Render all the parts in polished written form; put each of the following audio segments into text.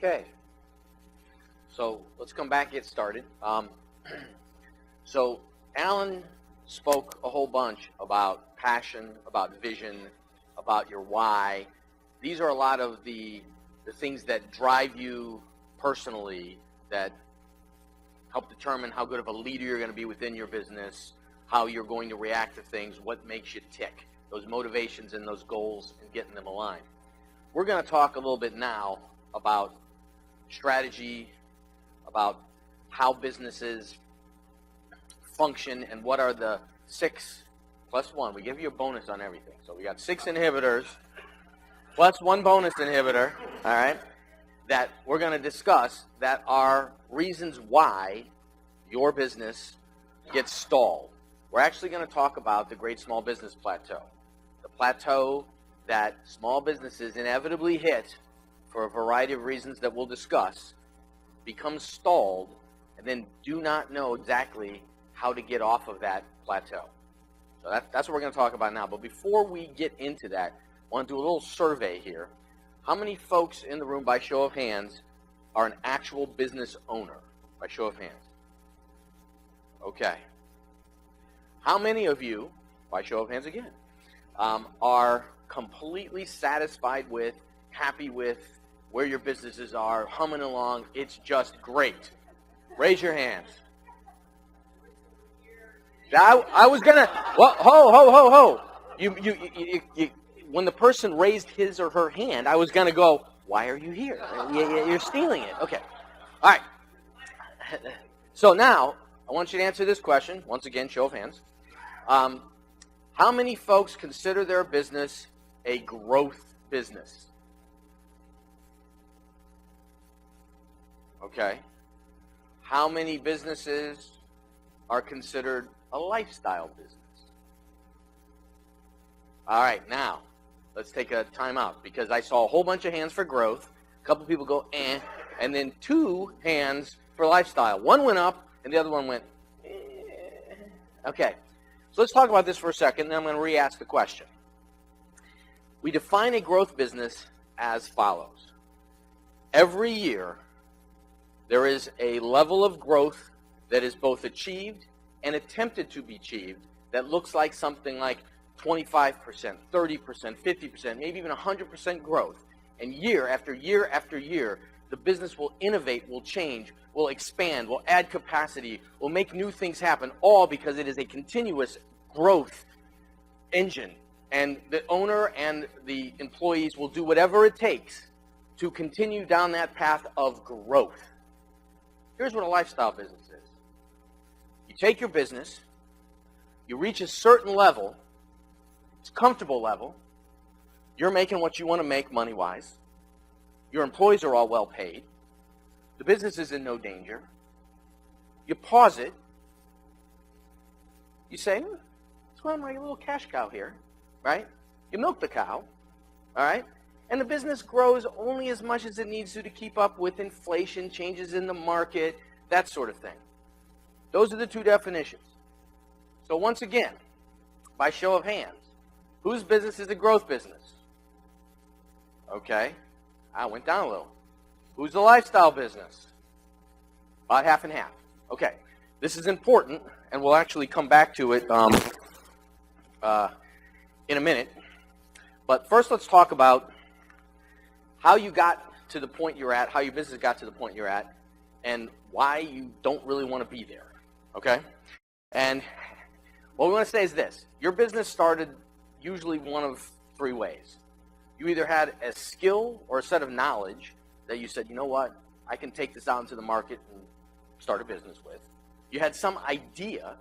Okay, so let's come back and get started. So Alan spoke a whole bunch about passion, about vision, about your why. These are a lot of the things that drive you personally, that help determine how good of a leader you're going to be within your business, how you're going to react to things, what makes you tick, those motivations and those goals and getting them aligned. We're going to talk a little bit now about strategy, about how businesses function, and what are the 6 plus 1. We give you a bonus on everything. So we got 6 inhibitors plus 1 bonus inhibitor, all right, that we're going to discuss that are reasons why your business gets stalled. We're actually going to talk about the Great Small Business Plateau, the plateau that small businesses inevitably hit for a variety of reasons that we'll discuss, become stalled, and then do not know exactly how to get off of that plateau. So that's what we're going to talk about now. But before we get into that, I want to do a little survey here. How many folks in the room, by show of hands, are an actual business owner? By show of hands. Okay. How many of you, by show of hands again, are completely satisfied with, happy with where your businesses are, humming along, it's just great? Raise your hands. I was gonna, well, ho. You, when the person raised his or her hand, I was gonna go, why are you here? You're stealing it. Okay. All right. So now, I want you to answer this question. Once again, show of hands. How many folks consider their business a growth business? Okay. How many businesses are considered a lifestyle business? All right, now, let's take a time out, because I saw a whole bunch of hands for growth, a couple people go, and then 2 hands for lifestyle. One went up, and the other one went, Okay, so let's talk about this for a second, then I'm going to re-ask the question. We define a growth business as follows. Every year, there is a level of growth that is both achieved and attempted to be achieved that looks like something like 25%, 30%, 50%, maybe even 100% growth. And year after year after year, the business will innovate, will change, will expand, will add capacity, will make new things happen, all because it is a continuous growth engine. And the owner and the employees will do whatever it takes to continue down that path of growth. Here's what a lifestyle business is. You take your business, you reach a certain level, it's a comfortable level, you're making what you want to make money-wise, your employees are all well paid, the business is in no danger, you pause it, you say, that's why I'm like a little cash cow here, right? You milk the cow, all right? And the business grows only as much as it needs to keep up with inflation, changes in the market, that sort of thing. Those are the 2 definitions. So once again, by show of hands, whose business is a growth business? Okay, I went down a little. Who's the lifestyle business? About half and half. Okay, this is important, and we'll actually come back to it in a minute. But first, let's talk about how you got to the point you're at, how your business got to the point you're at, and why you don't really want to be there, okay? And what we want to say is this. Your business started usually one of 3 ways. You either had a skill or a set of knowledge that you said, you know what, I can take this out into the market and start a business with. You had some idea,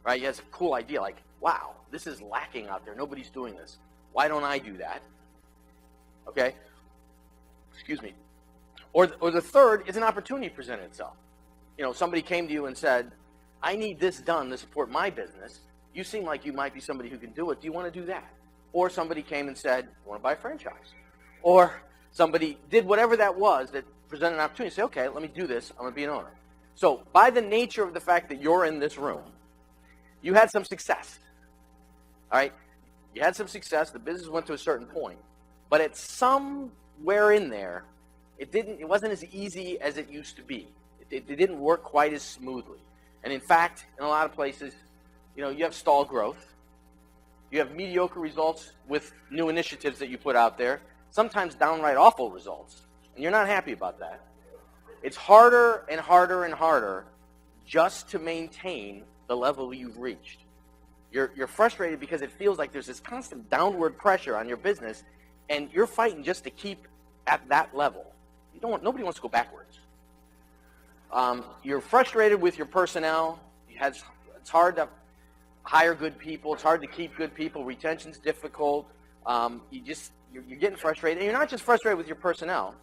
right? You had a cool idea like, wow, this is lacking out there. Nobody's doing this. Why don't I do that? Okay? Excuse me. Or the third is an opportunity presented itself. You know, somebody came to you and said, I need this done to support my business. You seem like you might be somebody who can do it. Do you want to do that? Or somebody came and said, I want to buy a franchise. Or somebody did whatever that was that presented an opportunity. Say, okay, let me do this. I'm going to be an owner. So by the nature of the fact that you're in this room, you had some success. All right? You had some success. The business went to a certain point. But at somewhere in there, It wasn't as easy as it used to be. It didn't work quite as smoothly. And in fact, in a lot of places, you have stalled growth. You have mediocre results with new initiatives that you put out there, sometimes downright awful results. And you're not happy about that. It's harder and harder and harder just to maintain the level you've reached. You're frustrated because it feels like there's this constant downward pressure on your business, and you're fighting just to keep at that level. Nobody wants to go backwards. You're frustrated with your personnel. It's hard to hire good people. It's hard to keep good people. Retention's difficult. You're getting frustrated. And you're not just frustrated with your personnel.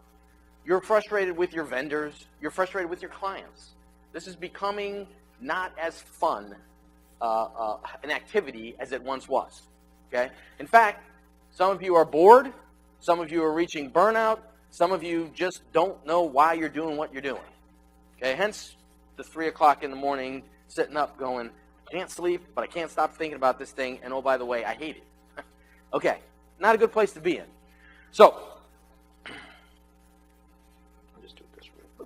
You're frustrated with your vendors. You're frustrated with your clients. This is becoming not as fun an activity as it once was. Okay? In fact, some of you are bored. Some of you are reaching burnout. Some of you just don't know why you're doing what you're doing. Okay? Hence the 3 o'clock in the morning sitting up going, I can't sleep, but I can't stop thinking about this thing, and oh, by the way, I hate it. Okay, not a good place to be in. So, I'll just do it this way.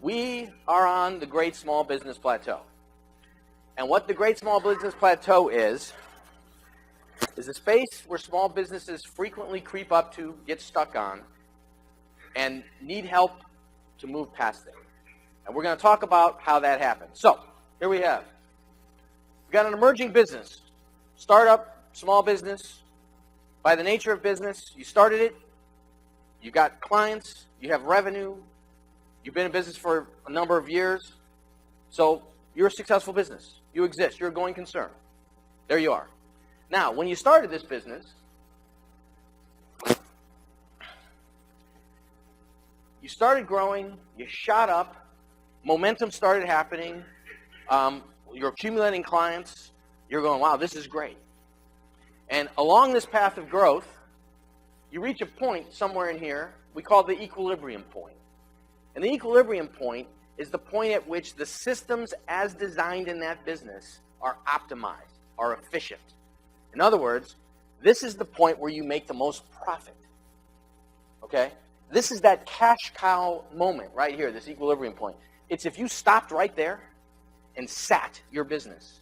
We are on the Great Small Business Plateau. And what the Great Small Business Plateau is a space where small businesses frequently creep up to, get stuck on, and need help to move past it. And we're going to talk about how that happens. So, here we have. We've got an emerging business. Startup, small business. By the nature of business, you started it. You got clients. You have revenue. You've been in business for a number of years. So, you're a successful business. You exist. You're a going concern. There you are. Now, when you started this business, you started growing. You shot up. Momentum started happening. You're accumulating clients. You're going, wow, this is great. And along this path of growth, you reach a point somewhere in here we call the equilibrium point. And the equilibrium point is the point at which the systems as designed in that business are optimized, are efficient. In other words, this is the point where you make the most profit. Okay? This is that cash cow moment right here, this equilibrium point. It's if you stopped right there and sat your business,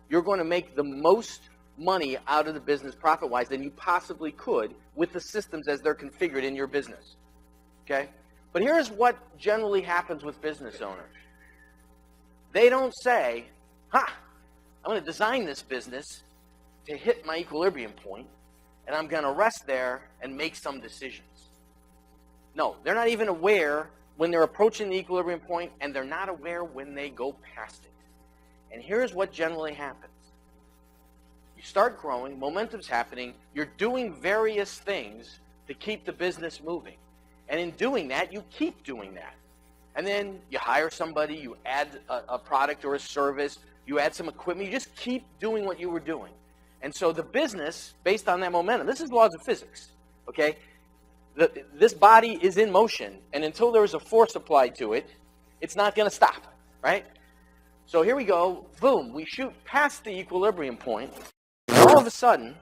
you're going to make the most money out of the business profit-wise than you possibly could with the systems as they're configured in your business. Okay? But here's what generally happens with business owners. They don't say, I'm going to design this business to hit my equilibrium point, and I'm going to rest there and make some decisions. No, they're not even aware when they're approaching the equilibrium point, and they're not aware when they go past it. And here's what generally happens. You start growing, momentum's happening, you're doing various things to keep the business moving. And in doing that, you keep doing that. And then you hire somebody, you add a product or a service, you add some equipment, you just keep doing what you were doing. And so the business, based on that momentum, this is laws of physics, okay? This body is in motion, and until there is a force applied to it, it's not going to stop, right? So here we go, boom, we shoot past the equilibrium point, and all of a sudden,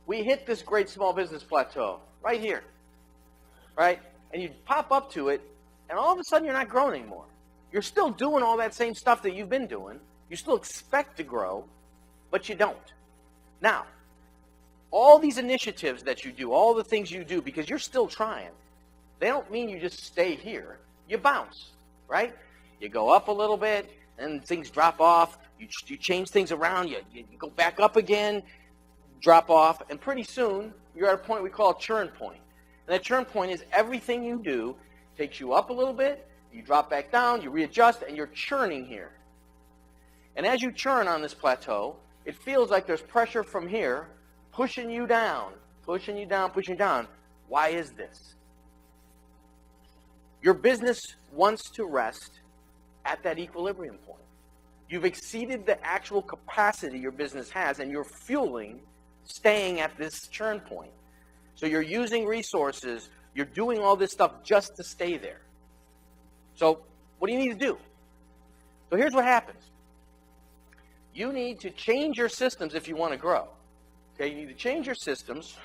we hit this great small business plateau, right here, right? And you pop up to it, and all of a sudden you're not growing anymore. You're still doing all that same stuff that you've been doing. You still expect to grow, but you don't. Now, all these initiatives that you do, all the things you do, because you're still trying, they don't mean you just stay here. You bounce, right? You go up a little bit, and things drop off. You change things around. You go back up again, drop off, and pretty soon you're at a point we call a churn point. And that churn point is everything you do takes you up a little bit, you drop back down, you readjust, and you're churning here. And as you churn on this plateau, it feels like there's pressure from here pushing you down, pushing you down, pushing you down. Why is this? Your business wants to rest at that equilibrium point. You've exceeded the actual capacity your business has, and you're fueling staying at this churn point. So you're using resources, you're doing all this stuff just to stay there. So what do you need to do? So here's what happens. You need to change your systems if you want to grow. Okay, you need to change your systems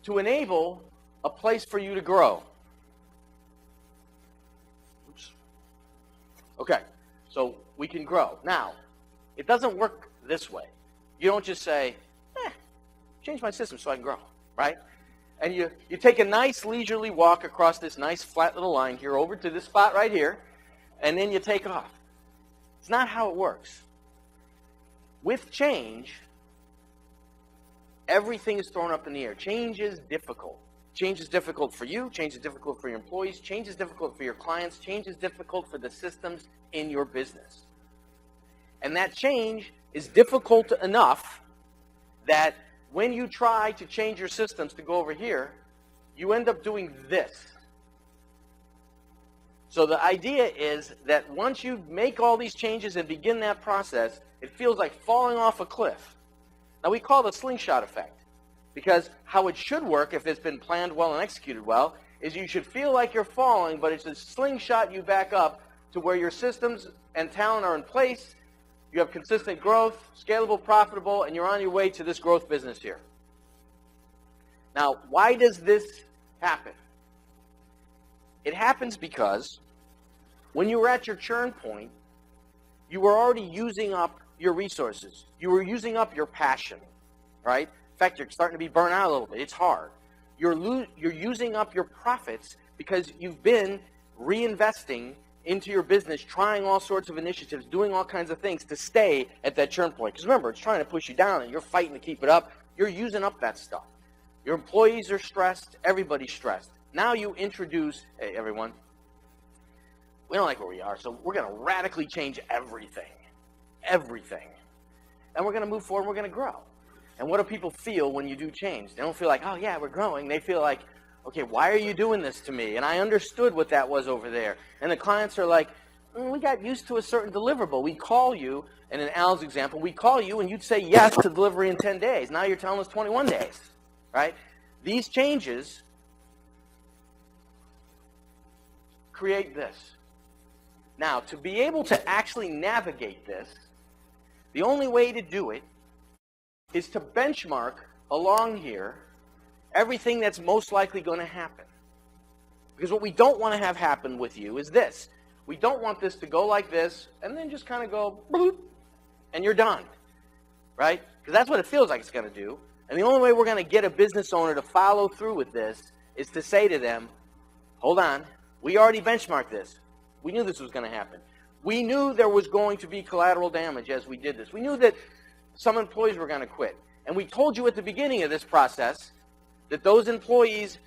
to enable a place for you to grow. Oops. Okay, so we can grow. Now, it doesn't work this way. You don't just say, change my system so I can grow, right? And you take a nice leisurely walk across this nice flat little line here over to this spot right here, and then you take off. It's not how it works. With change, everything is thrown up in the air. Change is difficult. Change is difficult for you. Change is difficult for your employees. Change is difficult for your clients. Change is difficult for the systems in your business. And that change is difficult enough that when you try to change your systems to go over here, you end up doing this. So the idea is that once you make all these changes and begin that process, it feels like falling off a cliff. Now we call it the slingshot effect, because how it should work if it's been planned well and executed well is you should feel like you're falling, but it's a slingshot you back up to where your systems and talent are in place. You have consistent growth, scalable, profitable, and you're on your way to this growth business here. Now, why does this happen? It happens because when you were at your churn point, you were already using up your resources. You were using up your passion, right? In fact, you're starting to be burnt out a little bit. It's hard. You're using up your profits because you've been reinvesting into your business, trying all sorts of initiatives, doing all kinds of things to stay at that churn point. Because remember, it's trying to push you down and you're fighting to keep it up. You're using up that stuff. Your employees are stressed. Everybody's stressed. Now you introduce, hey, everyone, we don't like where we are, so we're going to radically change everything. Everything. And we're going to move forward and we're going to grow. And what do people feel when you do change? They don't feel like, oh, yeah, we're growing. They feel like, okay, why are you doing this to me? And I understood what that was over there. And the clients are like, we got used to a certain deliverable. We call you, and in Al's example, we call you and you'd say yes to delivery in 10 days. Now you're telling us 21 days, right? These changes create this. Now, to be able to actually navigate this, the only way to do it is to benchmark along here everything that's most likely going to happen. Because what we don't want to have happen with you is this. We don't want this to go like this and then just kind of go bloop, and you're done, right? Because that's what it feels like it's going to do. And the only way we're going to get a business owner to follow through with this is to say to them, hold on, we already benchmarked this. We knew this was going to happen. We knew there was going to be collateral damage as we did this. We knew that some employees were going to quit. And we told you at the beginning of this process that those employees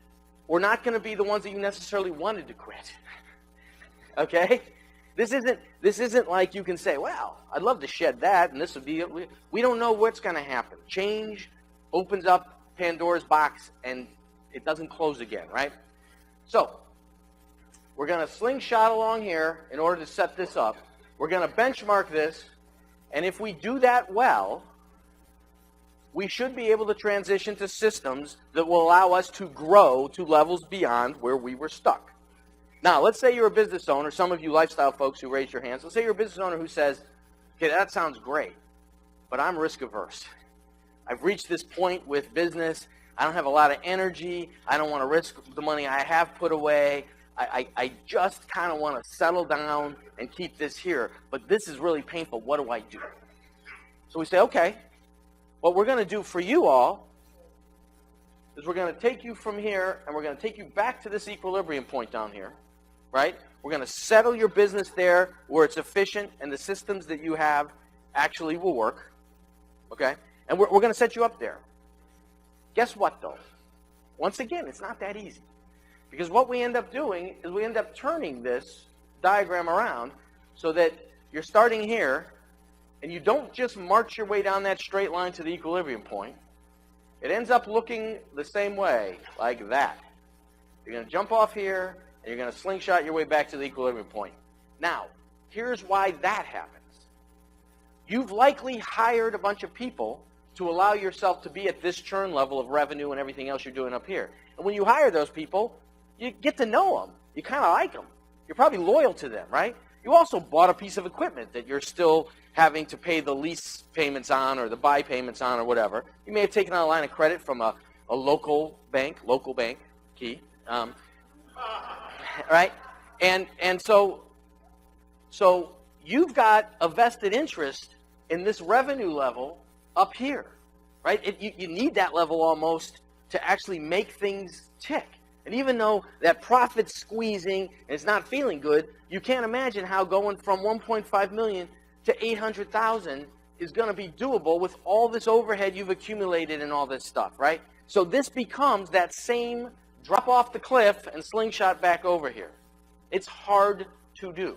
were not going to be the ones that you necessarily wanted to quit. Okay? This isn't like you can say, well, I'd love to shed that, and this would be it. We don't know what's going to happen. Change opens up Pandora's box, and it doesn't close again, right? So, we're going to slingshot along here in order to set this up. We're going to benchmark this, and if we do that well, we should be able to transition to systems that will allow us to grow to levels beyond where we were stuck. Now, let's say you're a business owner, some of you lifestyle folks who raise your hands, let's say you're a business owner who says, okay, that sounds great, but I'm risk averse. I've reached this point with business, I don't have a lot of energy, I don't want to risk the money I have put away, I just kind of want to settle down and keep this here, but this is really painful, what do I do? So we say, okay, what we're going to do for you all is we're going to take you from here and we're going to take you back to this equilibrium point down here, right? We're going to settle your business there where it's efficient and the systems that you have actually will work, okay? And we're going to set you up there. Guess what, though? Once again, it's not that easy. Because what we end up doing is we end up turning this diagram around so that you're starting here and you don't just march your way down that straight line to the equilibrium point. It ends up looking the same way, like that. You're going to jump off here and you're going to slingshot your way back to the equilibrium point. Now, here's why that happens. You've likely hired a bunch of people to allow yourself to be at this churn level of revenue and everything else you're doing up here. And when you hire those people, you get to know them. You kind of like them. You're probably loyal to them, right? You also bought a piece of equipment that you're still having to pay the lease payments on or the buy payments on or whatever. You may have taken out a line of credit from a a local bank, key, right? And so you've got a vested interest in this revenue level up here, right? You need that level almost to actually make things tick. And even though that profit's squeezing and it's not feeling good, you can't imagine how going from 1.5 million to 800,000 is going to be doable with all this overhead you've accumulated and all this stuff, right? So this becomes that same drop off the cliff and slingshot back over here. It's hard to do.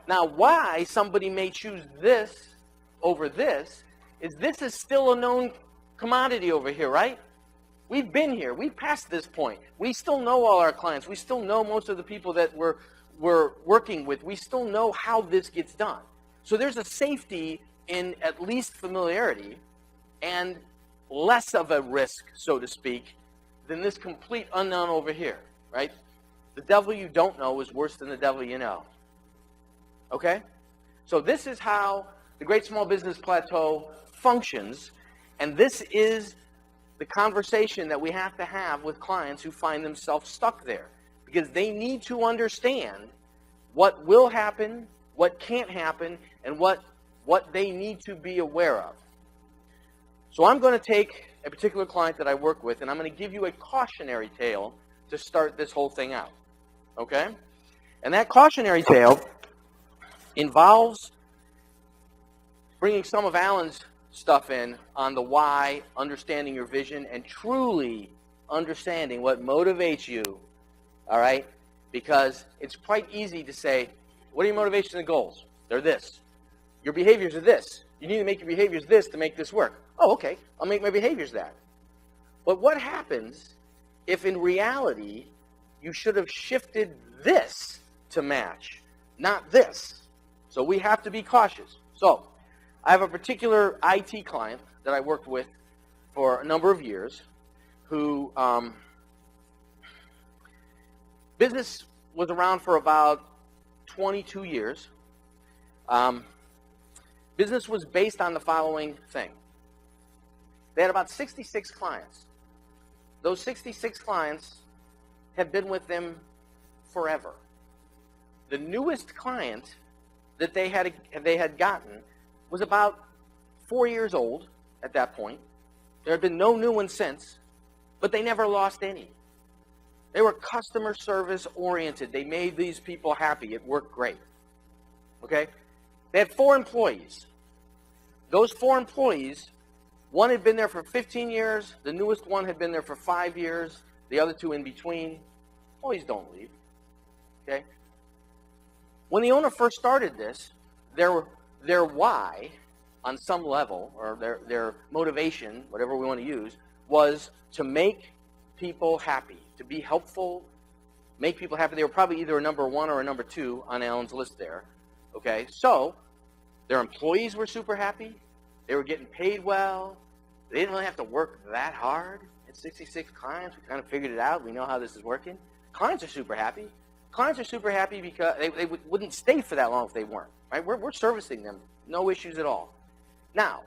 Now, why somebody may choose this over this is still a known commodity over here, right? We've been here. We've passed this point. We still know all our clients. We still know most of the people that we're working with. We still know how this gets done. So there's a safety in at least familiarity and less of a risk, so to speak, than this complete unknown over here, right? The devil you don't know is worse than the devil you know. Okay? So this is how the Great Small Business Plateau functions, and this is the conversation that we have to have with clients who find themselves stuck there, because they need to understand what will happen, what can't happen, and what they need to be aware of. So I'm going to take a particular client that I work with, and I'm going to give you a cautionary tale to start this whole thing out. Okay? And that cautionary tale involves bringing some of Alan's stuff in on the why, understanding your vision, and truly understanding what motivates you, all right? Because it's quite easy to say, what are your motivations and goals? They're this. Your behaviors are this. You need to make your behaviors this to make this work. Oh, okay, I'll make my behaviors that. But what happens if in reality you should have shifted this to match, not this? So we have to be cautious. So I have a particular IT client that I worked with for a number of years who business was around for about 22 years. Business was based on the following thing. They had about 66 clients. Those 66 clients had been with them forever. The newest client that they had gotten was about 4 years old at that point. There had been no new one since, but they never lost any. They were customer service oriented. They made these people happy. It worked great. Okay? They had 4 employees. Those 4 employees, one had been there for 15 years. The newest one had been there for 5 years. The other 2 in between. Employees don't leave. Okay? When the owner first started this, their why, on some level, or their motivation, whatever we want to use, was to make people happy, to be helpful, make people happy. They were probably either a number 1 or a number 2 on Alan's list there. Okay, so their employees were super happy. They were getting paid well. They didn't really have to work that hard. It's 66 clients. We kind of figured it out. We know how this is working. Clients are super happy. Clients are super happy because they wouldn't stay for that long if they weren't. Right? We're servicing them. No issues at all. Now,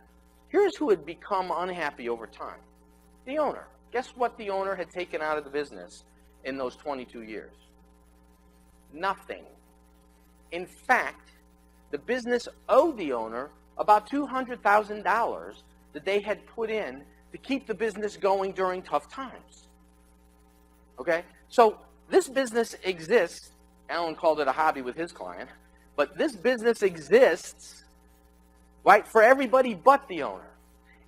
here's who had become unhappy over time. The owner. Guess what the owner had taken out of the business in those 22 years? Nothing. In fact, the business owed the owner about $200,000 that they had put in to keep the business going during tough times. Okay? So this business exists. Alan called it a hobby with his client. But this business exists, right, for everybody but the owner.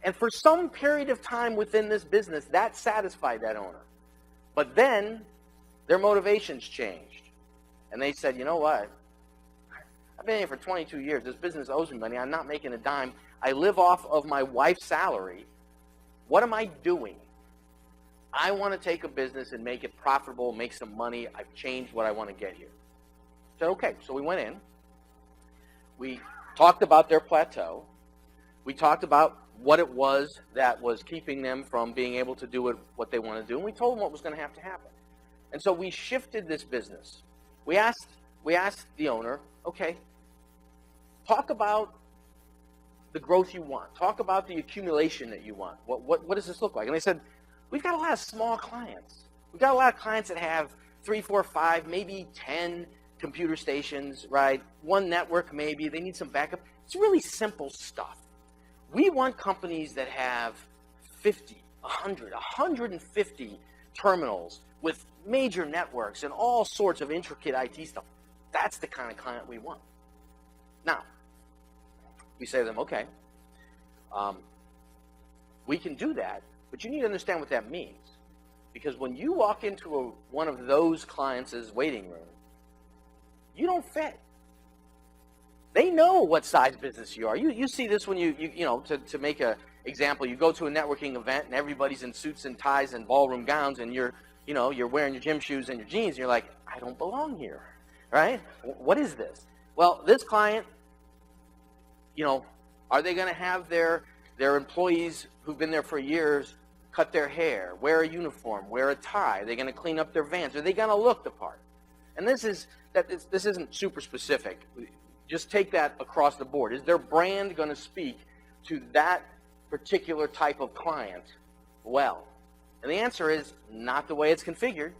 And for some period of time within this business, that satisfied that owner. But then their motivations changed. And they said, you know what? I've been here for 22 years. This business owes me money. I'm not making a dime. I live off of my wife's salary. What am I doing? I want to take a business and make it profitable, make some money. I've changed what I want to get here. I said, okay. So we went in. We talked about their plateau. We talked about what it was that was keeping them from being able to do what they want to do. And we told them what was going to happen. And so we shifted this business. We asked the owner, okay, talk about the growth you want. Talk about the accumulation that you want. What does this look like? And they said, we've got a lot of small clients. We've got a lot of clients that have 3, 4, 5, maybe 10 computer stations, right? One network maybe. They need some backup. It's really simple stuff. We want companies that have 50, 100, 150 terminals with major networks and all sorts of intricate IT stuff. That's the kind of client we want. Now, we say to them, okay, we can do that, but you need to understand what that means. Because when you walk into one of those clients' waiting room, you don't fit. They know what size business you are. You see this when you to make an example, you go to a networking event and everybody's in suits and ties and ballroom gowns, and you're wearing your gym shoes and your jeans, and you're like, I don't belong here, right? What is this? Well, this client, are they going to have their employees who've been there for years cut their hair, wear a uniform, wear a tie? Are they going to clean up their vans? Are they going to look the part? And this isn't super specific. Just take that across the board. Is their brand going to speak to that particular type of client well? And the answer is not the way it's configured.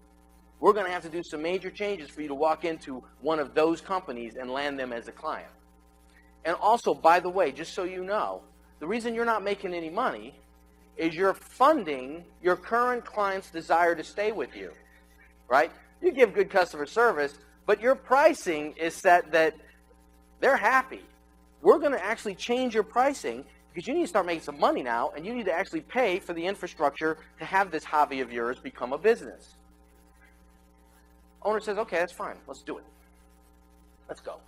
We're going to have to do some major changes for you to walk into one of those companies and land them as a client. And also, by the way, just so you know, the reason you're not making any money is you're funding your current client's desire to stay with you, right? You give good customer service, but your pricing is set that they're happy. We're going to actually change your pricing because you need to start making some money now, and you need to actually pay for the infrastructure to have this hobby of yours become a business. Owner says, okay, that's fine. Let's do it. Let's go.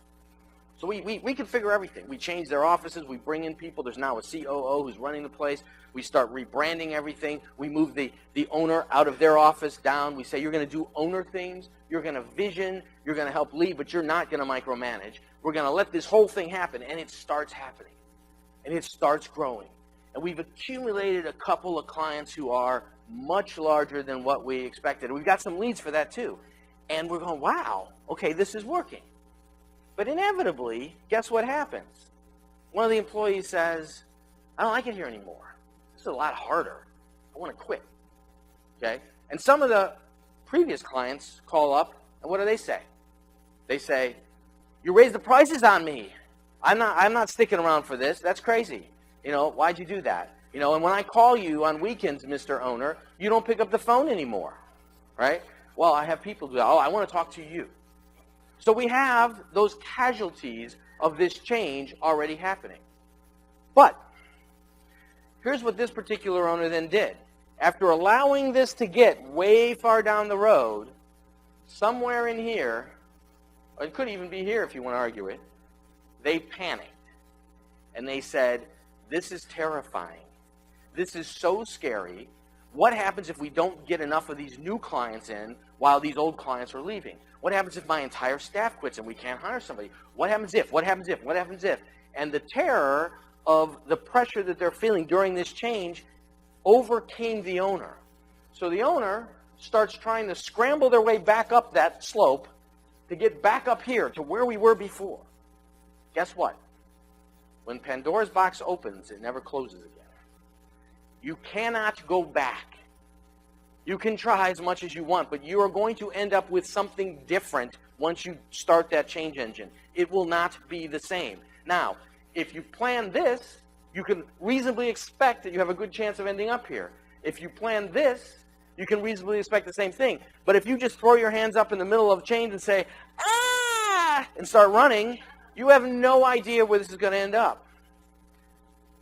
So we configure everything. We change their offices. We bring in people. There's now a COO who's running the place. We start rebranding everything. We move the owner out of their office down. We say, you're going to do owner things. You're going to vision. You're going to help lead, but you're not going to micromanage. We're going to let this whole thing happen, and it starts happening. And it starts growing. And we've accumulated a couple of clients who are much larger than what we expected. We've got some leads for that too. And we're going, wow, okay, this is working. But inevitably, guess what happens? One of the employees says, I don't like it here anymore. This is a lot harder. I want to quit. Okay? And some of the previous clients call up, and what do they say? They say, you raised the prices on me. I'm not sticking around for this. That's crazy. Why'd you do that? And when I call you on weekends, Mr. Owner, you don't pick up the phone anymore. Right? Well, I have people do that. Oh, I want to talk to you. So we have those casualties of this change already happening. But here's what this particular owner then did. After allowing this to get way far down the road, somewhere in here, or it could even be here if you want to argue it, they panicked. And they said, this is terrifying. This is so scary. What happens if we don't get enough of these new clients in while these old clients are leaving? What happens if my entire staff quits and we can't hire somebody? What happens if? What happens if? What happens if? And the terror of the pressure that they're feeling during this change overcame the owner. So the owner starts trying to scramble their way back up that slope to get back up here to where we were before. Guess what? When Pandora's box opens, it never closes again. You cannot go back. You can try as much as you want, but you are going to end up with something different once you start that change engine. It will not be the same. Now, if you plan this, you can reasonably expect that you have a good chance of ending up here. If you plan this, you can reasonably expect the same thing. But if you just throw your hands up in the middle of change and say, ah, and start running, you have no idea where this is going to end up.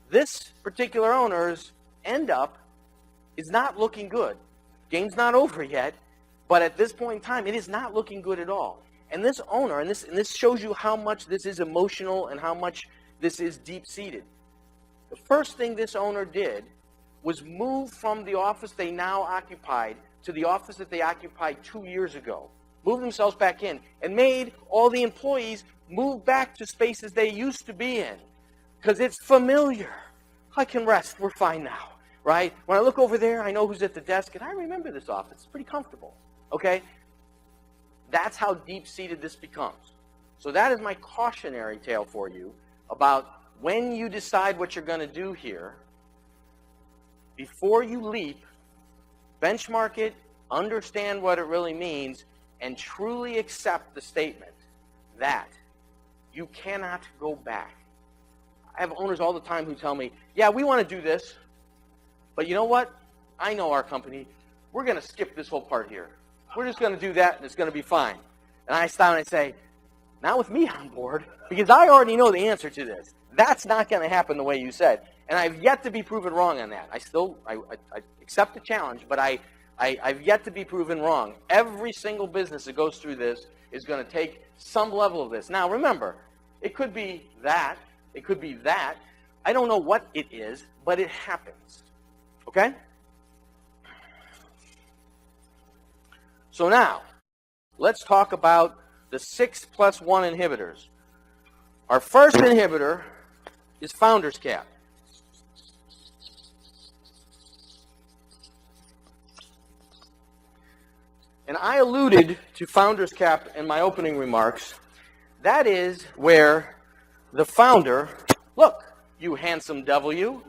This particular owner's end up is not looking good. Game's not over yet, but at this point in time, it is not looking good at all. And this owner, and this shows you how much this is emotional and how much this is deep-seated. The first thing this owner did was move from the office they now occupied to the office that they occupied 2 years ago. Moved themselves back in and made all the employees move back to spaces they used to be in because it's familiar. I can rest. We're fine now. Right? When I look over there, I know who's at the desk, and I remember this office. It's pretty comfortable. Okay? That's how deep-seated this becomes. So that is my cautionary tale for you about when you decide what you're going to do here, before you leap, benchmark it, understand what it really means, and truly accept the statement that you cannot go back. I have owners all the time who tell me, yeah, we want to do this, but you know what? I know our company. We're going to skip this whole part here. We're just going to do that, and it's going to be fine. And I stop and I say, not with me on board, because I already know the answer to this. That's not going to happen the way you said. And I've yet to be proven wrong on that. I accept the challenge, but I've yet to be proven wrong. Every single business that goes through this is going to take some level of this. Now, remember, it could be that. It could be that. I don't know what it is, but it happens. Okay? So now, let's talk about the 6+1 inhibitors. Our first inhibitor is founder's cap. And I alluded to founder's cap in my opening remarks. That is where the founder, look, you handsome devil, you.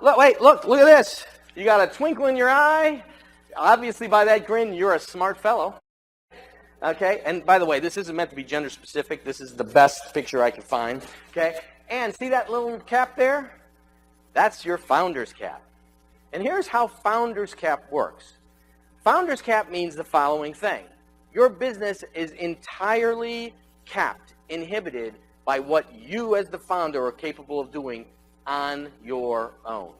Look, wait, look at this. You got a twinkle in your eye. Obviously, by that grin, you're a smart fellow. Okay, and by the way, this isn't meant to be gender specific. This is the best picture I could find. Okay, and see that little cap there? That's your founder's cap. And here's how founder's cap works. Founder's cap means the following thing. Your business is entirely capped, inhibited by what you as the founder are capable of doing on your own.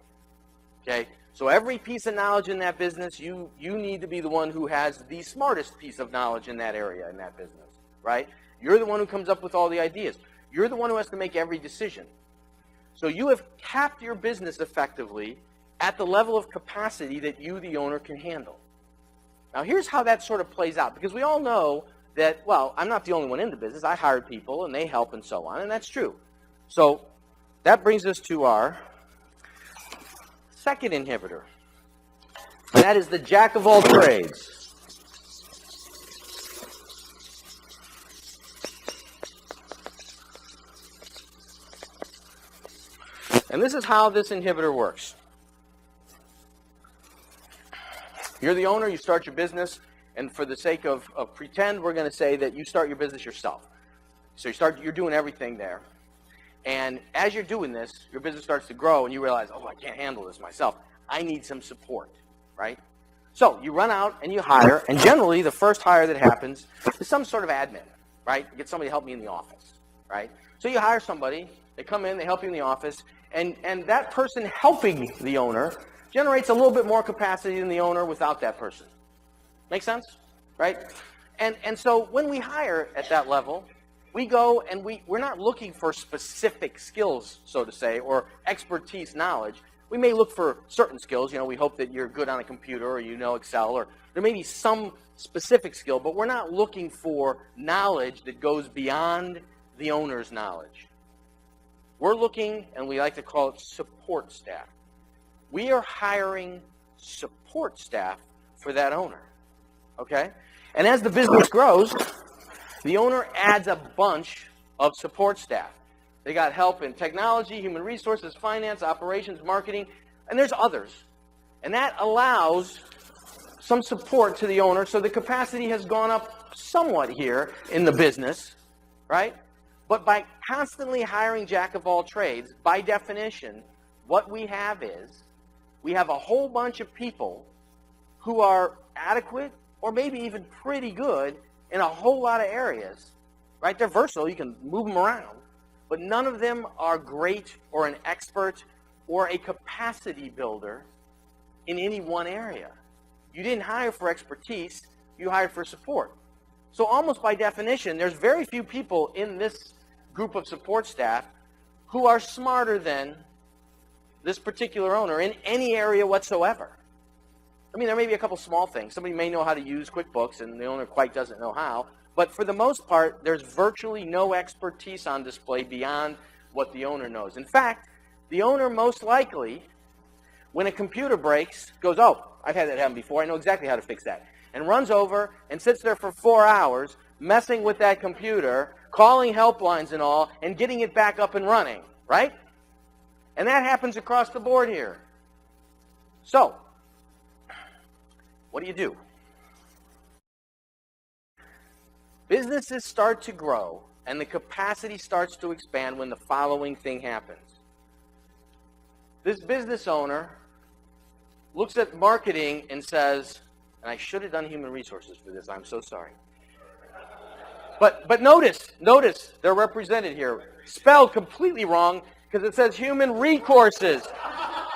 Okay? So every piece of knowledge in that business, you need to be the one who has the smartest piece of knowledge in that area, in that business, right? You're the one who comes up with all the ideas. You're the one who has to make every decision. So you have capped your business effectively at the level of capacity that you, the owner, can handle. Now, here's how that sort of plays out, because we all know that, well, I'm not the only one in the business. I hired people, and they help, and so on, and that's true. So that brings us to our second inhibitor, and that is the jack of all trades. And this is how this inhibitor works. You're the owner, you start your business, and for the sake of pretend, we're going to say that you start your business yourself. So you're doing everything there. And as you're doing this, your business starts to grow, and you realize, oh, I can't handle this myself. I need some support, right? So you run out and you hire, and generally the first hire that happens is some sort of admin, right? Get somebody to help me in the office, right? So you hire somebody, they come in, they help you in the office, and that person helping the owner generates a little bit more capacity than the owner without that person. Make sense? Right? And so when we hire at that level, we go and we're not looking for specific skills, so to say, or expertise knowledge. We may look for certain skills. You know, we hope that you're good on a computer or you know Excel, or there may be some specific skill, but we're not looking for knowledge that goes beyond the owner's knowledge. We're looking, and we like to call it support staff. We are hiring support staff for that owner, okay? And as the business grows, the owner adds a bunch of support staff. They got help in technology, human resources, finance, operations, marketing, and there's others. And that allows some support to the owner, so the capacity has gone up somewhat here in the business, right? But by constantly hiring jack of all trades, by definition, what we have is we have a whole bunch of people who are adequate or maybe even pretty good in a whole lot of areas, right? They're versatile. You can move them around. But none of them are great or an expert or a capacity builder in any one area. You didn't hire for expertise. You hired for support. So almost by definition, there's very few people in this group of support staff who are smarter than this particular owner in any area whatsoever. I mean, there may be a couple small things. Somebody may know how to use QuickBooks, and the owner quite doesn't know how. But for the most part, there's virtually no expertise on display beyond what the owner knows. In fact, the owner most likely, when a computer breaks, goes, oh, I've had that happen before. I know exactly how to fix that. And runs over and sits there for 4 hours messing with that computer, calling helplines and all, and getting it back up and running, right? And that happens across the board here. So, what do? Businesses start to grow and the capacity starts to expand when the following thing happens. This business owner looks at marketing and says, and I should have done human resources for this, I'm so sorry. But notice, they're represented here. Spelled completely wrong because it says human recourses.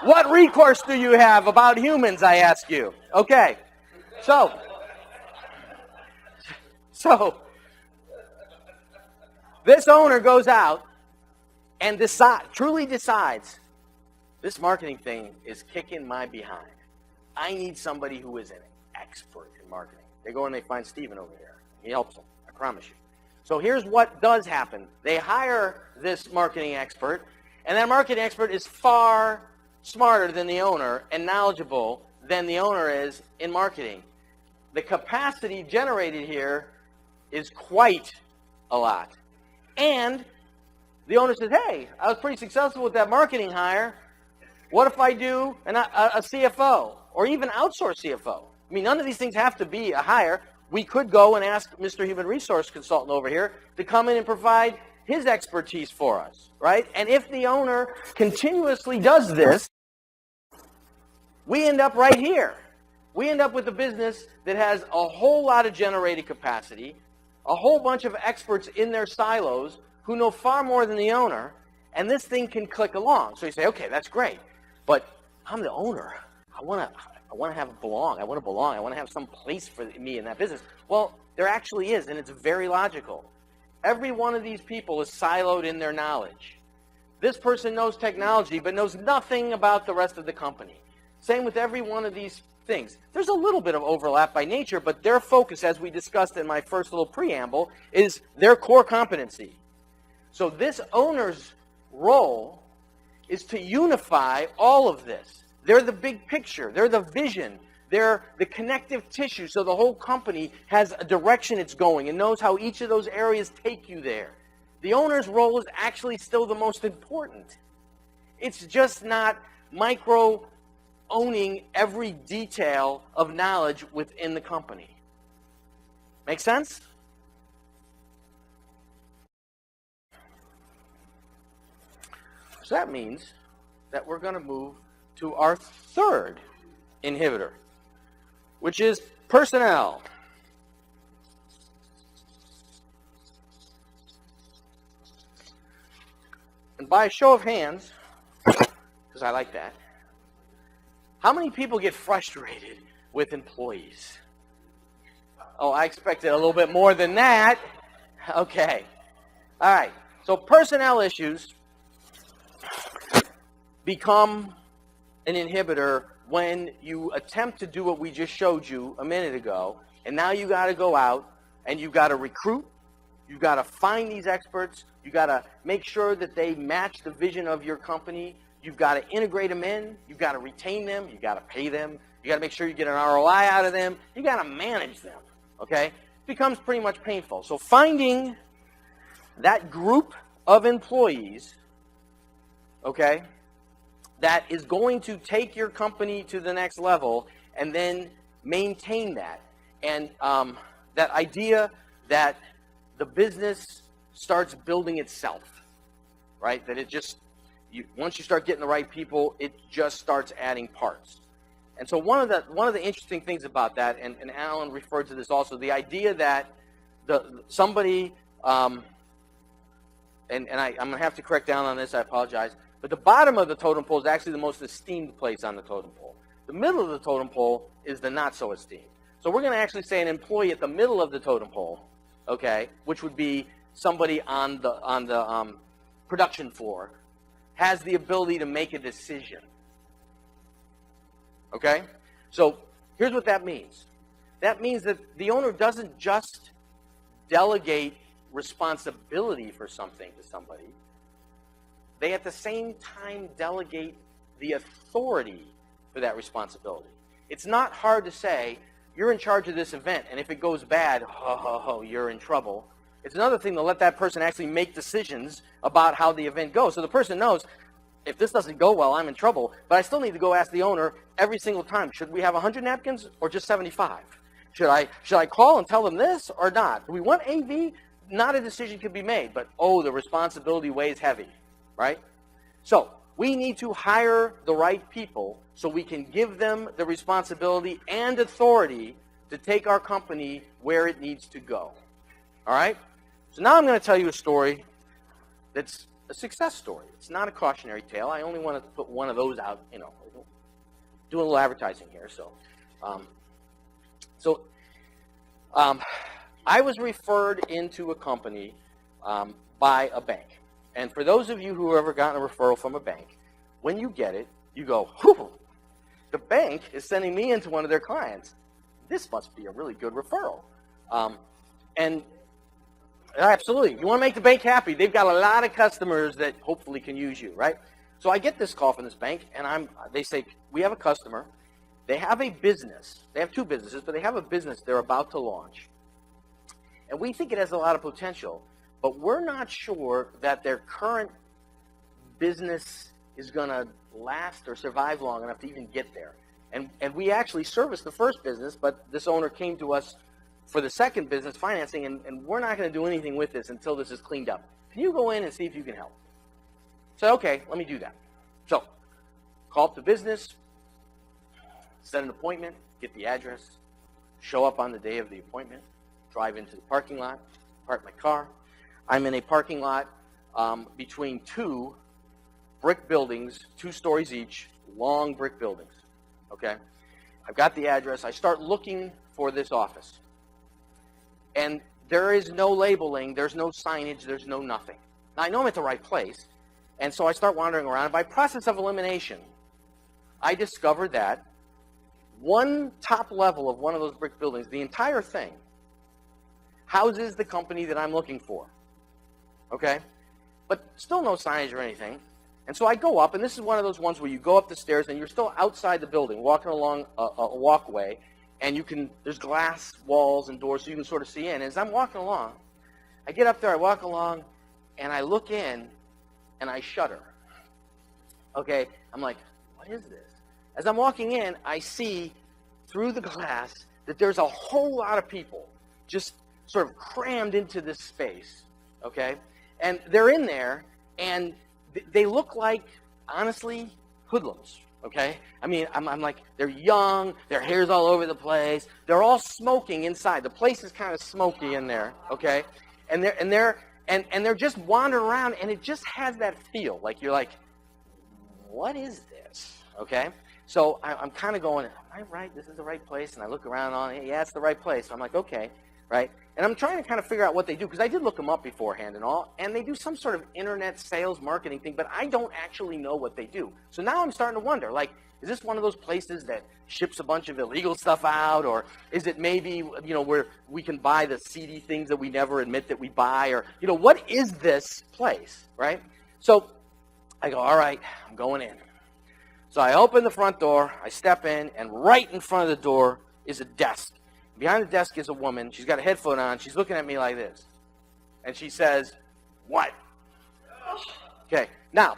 What recourse do you have about humans, I ask you? Okay, so this owner goes out and truly decides, this marketing thing is kicking my behind. I need somebody who is an expert in marketing. They go and they find Steven over here. He helps them, I promise you. So here's what does happen. They hire this marketing expert, and that marketing expert is far smarter than the owner and knowledgeable than the owner is in marketing. The capacity generated here is quite a lot. And the owner says, hey, I was pretty successful with that marketing hire. What if I do a CFO or even outsource CFO? I mean, none of these things have to be a hire. We could go and ask Mr. Human Resource Consultant over here to come in and provide his expertise for us, right? And if the owner continuously does this, we end up right here. We end up with a business that has a whole lot of generated capacity, a whole bunch of experts in their silos who know far more than the owner, and this thing can click along. So you say, okay, that's great, but I'm the owner. I want to belong. I want to have some place for me in that business. Well, there actually is, and it's very logical. Every one of these people is siloed in their knowledge. This person knows technology, but knows nothing about the rest of the company. Same with every one of these things. There's a little bit of overlap by nature, but their focus, as we discussed in my first little preamble, is their core competency. So this owner's role is to unify all of this. They're the big picture. They're the vision. They're the connective tissue, so the whole company has a direction it's going and knows how each of those areas take you there. The owner's role is actually still the most important. It's just not micro-owning every detail of knowledge within the company. Make sense? So that means that we're going to move to our third inhibitor, which is personnel. And by a show of hands, because I like that, how many people get frustrated with employees? Oh, I expected a little bit more than that. Okay. All right. So personnel issues become an inhibitor when you attempt to do what we just showed you a minute ago, and now you got to go out and you got to recruit, you got to find these experts, you got to make sure that they match the vision of your company, you've got to integrate them in, you've got to retain them, you got to pay them, you got to make sure you get an ROI out of them, you got to manage them, okay? It becomes pretty much painful. So finding that group of employees, okay, that is going to take your company to the next level and then maintain that. And that idea that the business starts building itself, right? That it just, once you start getting the right people, it just starts adding parts. And so one of the interesting things about that, and Alan referred to this also, the idea that somebody, and I'm going to have to correct down on this, I apologize, but the bottom of the totem pole is actually the most esteemed place on the totem pole. The middle of the totem pole is the not so esteemed. So we're going to actually say an employee at the middle of the totem pole, okay, which would be somebody on the production floor, has the ability to make a decision. Okay? So here's what that means. That means that the owner doesn't just delegate responsibility for something to somebody. They at the same time delegate the authority for that responsibility. It's not hard to say, you're in charge of this event, and if it goes bad, you're in trouble. It's another thing to let that person actually make decisions about how the event goes. So the person knows, if this doesn't go well, I'm in trouble. But I still need to go ask the owner every single time, should we have 100 napkins or just 75? Should I call and tell them this or not? Do we want AV? Not a decision could be made, but the responsibility weighs heavy, right? So we need to hire the right people so we can give them the responsibility and authority to take our company where it needs to go. All right? So now I'm going to tell you a story that's a success story. It's not a cautionary tale. I only want to put one of those out, do a little advertising here. I was referred into a company by a bank. And for those of you who have ever gotten a referral from a bank, when you get it, you go, whew, the bank is sending me into one of their clients. This must be a really good referral. And absolutely, you want to make the bank happy. They've got a lot of customers that hopefully can use you, right? So I get this call from this bank, and they say, we have a customer. They have a business. They have two businesses, but they have a business they're about to launch. And we think it has a lot of potential, but we're not sure that their current business is going to last or survive long enough to even get there. And we actually serviced the first business, but this owner came to us for the second business financing, and we're not going to do anything with this until this is cleaned up. Can you go in and see if you can help? So, okay, let me do that. So, call up the business, set an appointment, get the address, show up on the day of the appointment, drive into the parking lot, park my car. I'm in a parking lot between two brick buildings, 2 stories each, long brick buildings, okay? I've got the address. I start looking for this office. And there is no labeling, there's no signage, there's no nothing. Now, I know I'm at the right place, and so I start wandering around. By process of elimination, I discovered that one top level of one of those brick buildings, the entire thing, houses the company that I'm looking for, okay? But still no signage or anything. And so I go up, and this is one of those ones where you go up the stairs, and you're still outside the building, walking along a walkway, and there's glass walls and doors so you can sort of see in. As I'm walking along, I get up there, I walk along, and I look in, and I shudder. Okay, I'm like, what is this? As I'm walking in, I see through the glass that there's a whole lot of people just sort of crammed into this space, okay? And they're in there, and they look like, honestly, hoodlums. Okay, I mean, I'm like, they're young, their hair's all over the place, they're all smoking inside. The place is kind of smoky in there, okay, and they're just wandering around, and it just has that feel, like you're like, what is this? Okay, so I'm kind of going, am I right? This is the right place? And I look around on it, yeah, it's the right place. So I'm like, okay, right, and I'm trying to kind of figure out what they do, because I did look them up beforehand and all, and they do some sort of internet sales marketing thing, but I don't actually know what they do. So now I'm starting to wonder, like, is this one of those places that ships a bunch of illegal stuff out, or is it maybe, where we can buy the seedy things that we never admit that we buy, or, what is this place, right? So I go, all right, I'm going in. So I open the front door, I step in, and right in front of the door is a desk. Behind the desk is a woman. She's got a headphone on. She's looking at me like this. And she says, what? Okay. Now,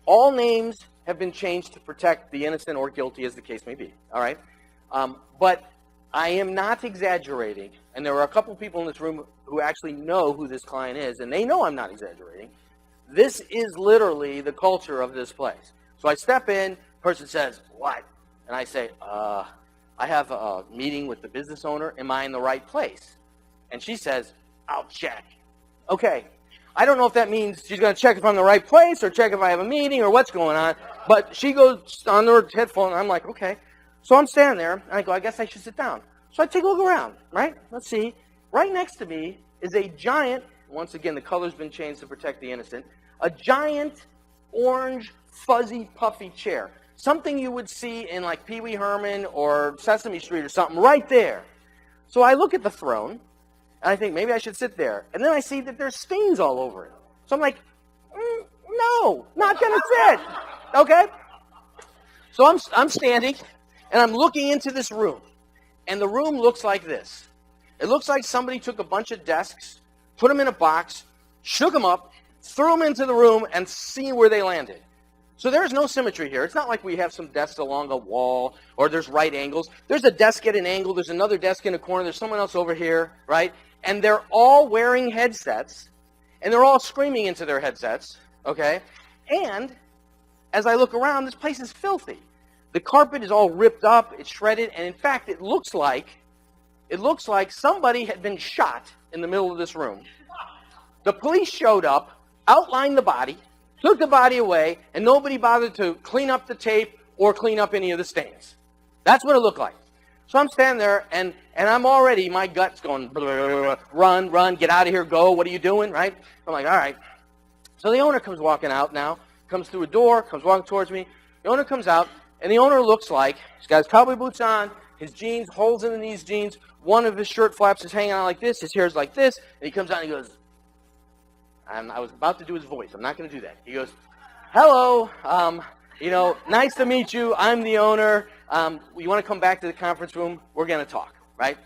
all names have been changed to protect the innocent or guilty, as the case may be. All right? But I am not exaggerating. And there are a couple people in this room who actually know who this client is, and they know I'm not exaggerating. This is literally the culture of this place. So I step in. Person says, what? And I say, I have a meeting with the business owner. Am I in the right place? And she says, I'll check. Okay. I don't know if that means she's going to check if I'm in the right place or check if I have a meeting or what's going on. But she goes on her headphone, and I'm like, okay. So I'm standing there, and I go, I guess I should sit down. So I take a look around, right? Let's see. Right next to me is a giant, once again, the color's been changed to protect the innocent, a giant orange, fuzzy, puffy chair. Something you would see in like Pee Wee Herman or Sesame Street or something right there. So I look at the throne, and I think maybe I should sit there. And then I see that there's stains all over it. So I'm like, no, not going to sit. Okay? So I'm standing, and I'm looking into this room. And the room looks like this. It looks like somebody took a bunch of desks, put them in a box, shook them up, threw them into the room, and see where they landed. So there's no symmetry here. It's not like we have some desks along a wall or there's right angles. There's a desk at an angle. There's another desk in a corner. There's someone else over here, right? And they're all wearing headsets, and they're all screaming into their headsets, okay? And as I look around, this place is filthy. The carpet is all ripped up. It's shredded. And in fact, it looks like somebody had been shot in the middle of this room. The police showed up, outlined the body, took the body away, and nobody bothered to clean up the tape or clean up any of the stains. That's what it looked like. So I'm standing there, and I'm already, my gut's going, blah, blah, blah, blah, run, get out of here, go, what are you doing, right? I'm like, all right. So the owner comes walking out now, comes through a door, comes walking towards me. The owner comes out, and the owner looks like, he's got his cowboy boots on, his jeans, holes in these jeans, one of his shirt flaps is hanging out like this, his hair's like this, and he comes out and he goes, I was about to do his voice. I'm not going to do that. He goes, hello, nice to meet you. I'm the owner. You want to come back to the conference room? We're going to talk, right?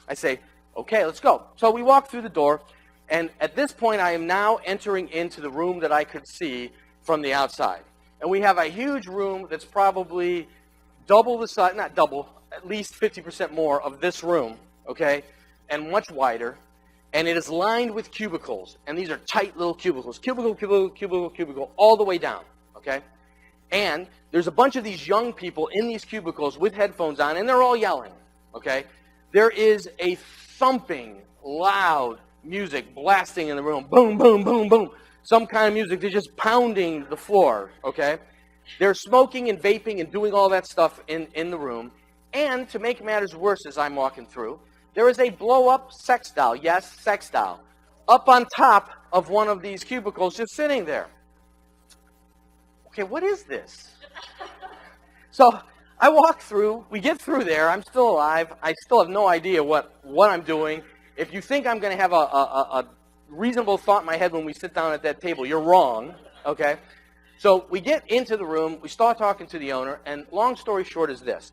I say, okay, let's go. So we walk through the door, and at this point, I am now entering into the room that I could see from the outside. And we have a huge room that's probably double the size, not double, at least 50% more of this room, okay, and much wider. And it is lined with cubicles, and these are tight little cubicles, cubicle, all the way down, okay? And there's a bunch of these young people in these cubicles with headphones on, and they're all yelling, okay? There is a thumping, loud music blasting in the room, boom, boom, boom, boom. Some kind of music, they're just pounding the floor, okay? They're smoking and vaping and doing all that stuff in the room. And to make matters worse as I'm walking through, there is a blow-up sex doll, yes, sex doll, up on top of one of these cubicles just sitting there. Okay, what is this? So I walk through, we get through there, I'm still alive, I still have no idea what I'm doing. If you think I'm going to have a reasonable thought in my head when we sit down at that table, you're wrong, okay? So we get into the room, we start talking to the owner, and long story short is this.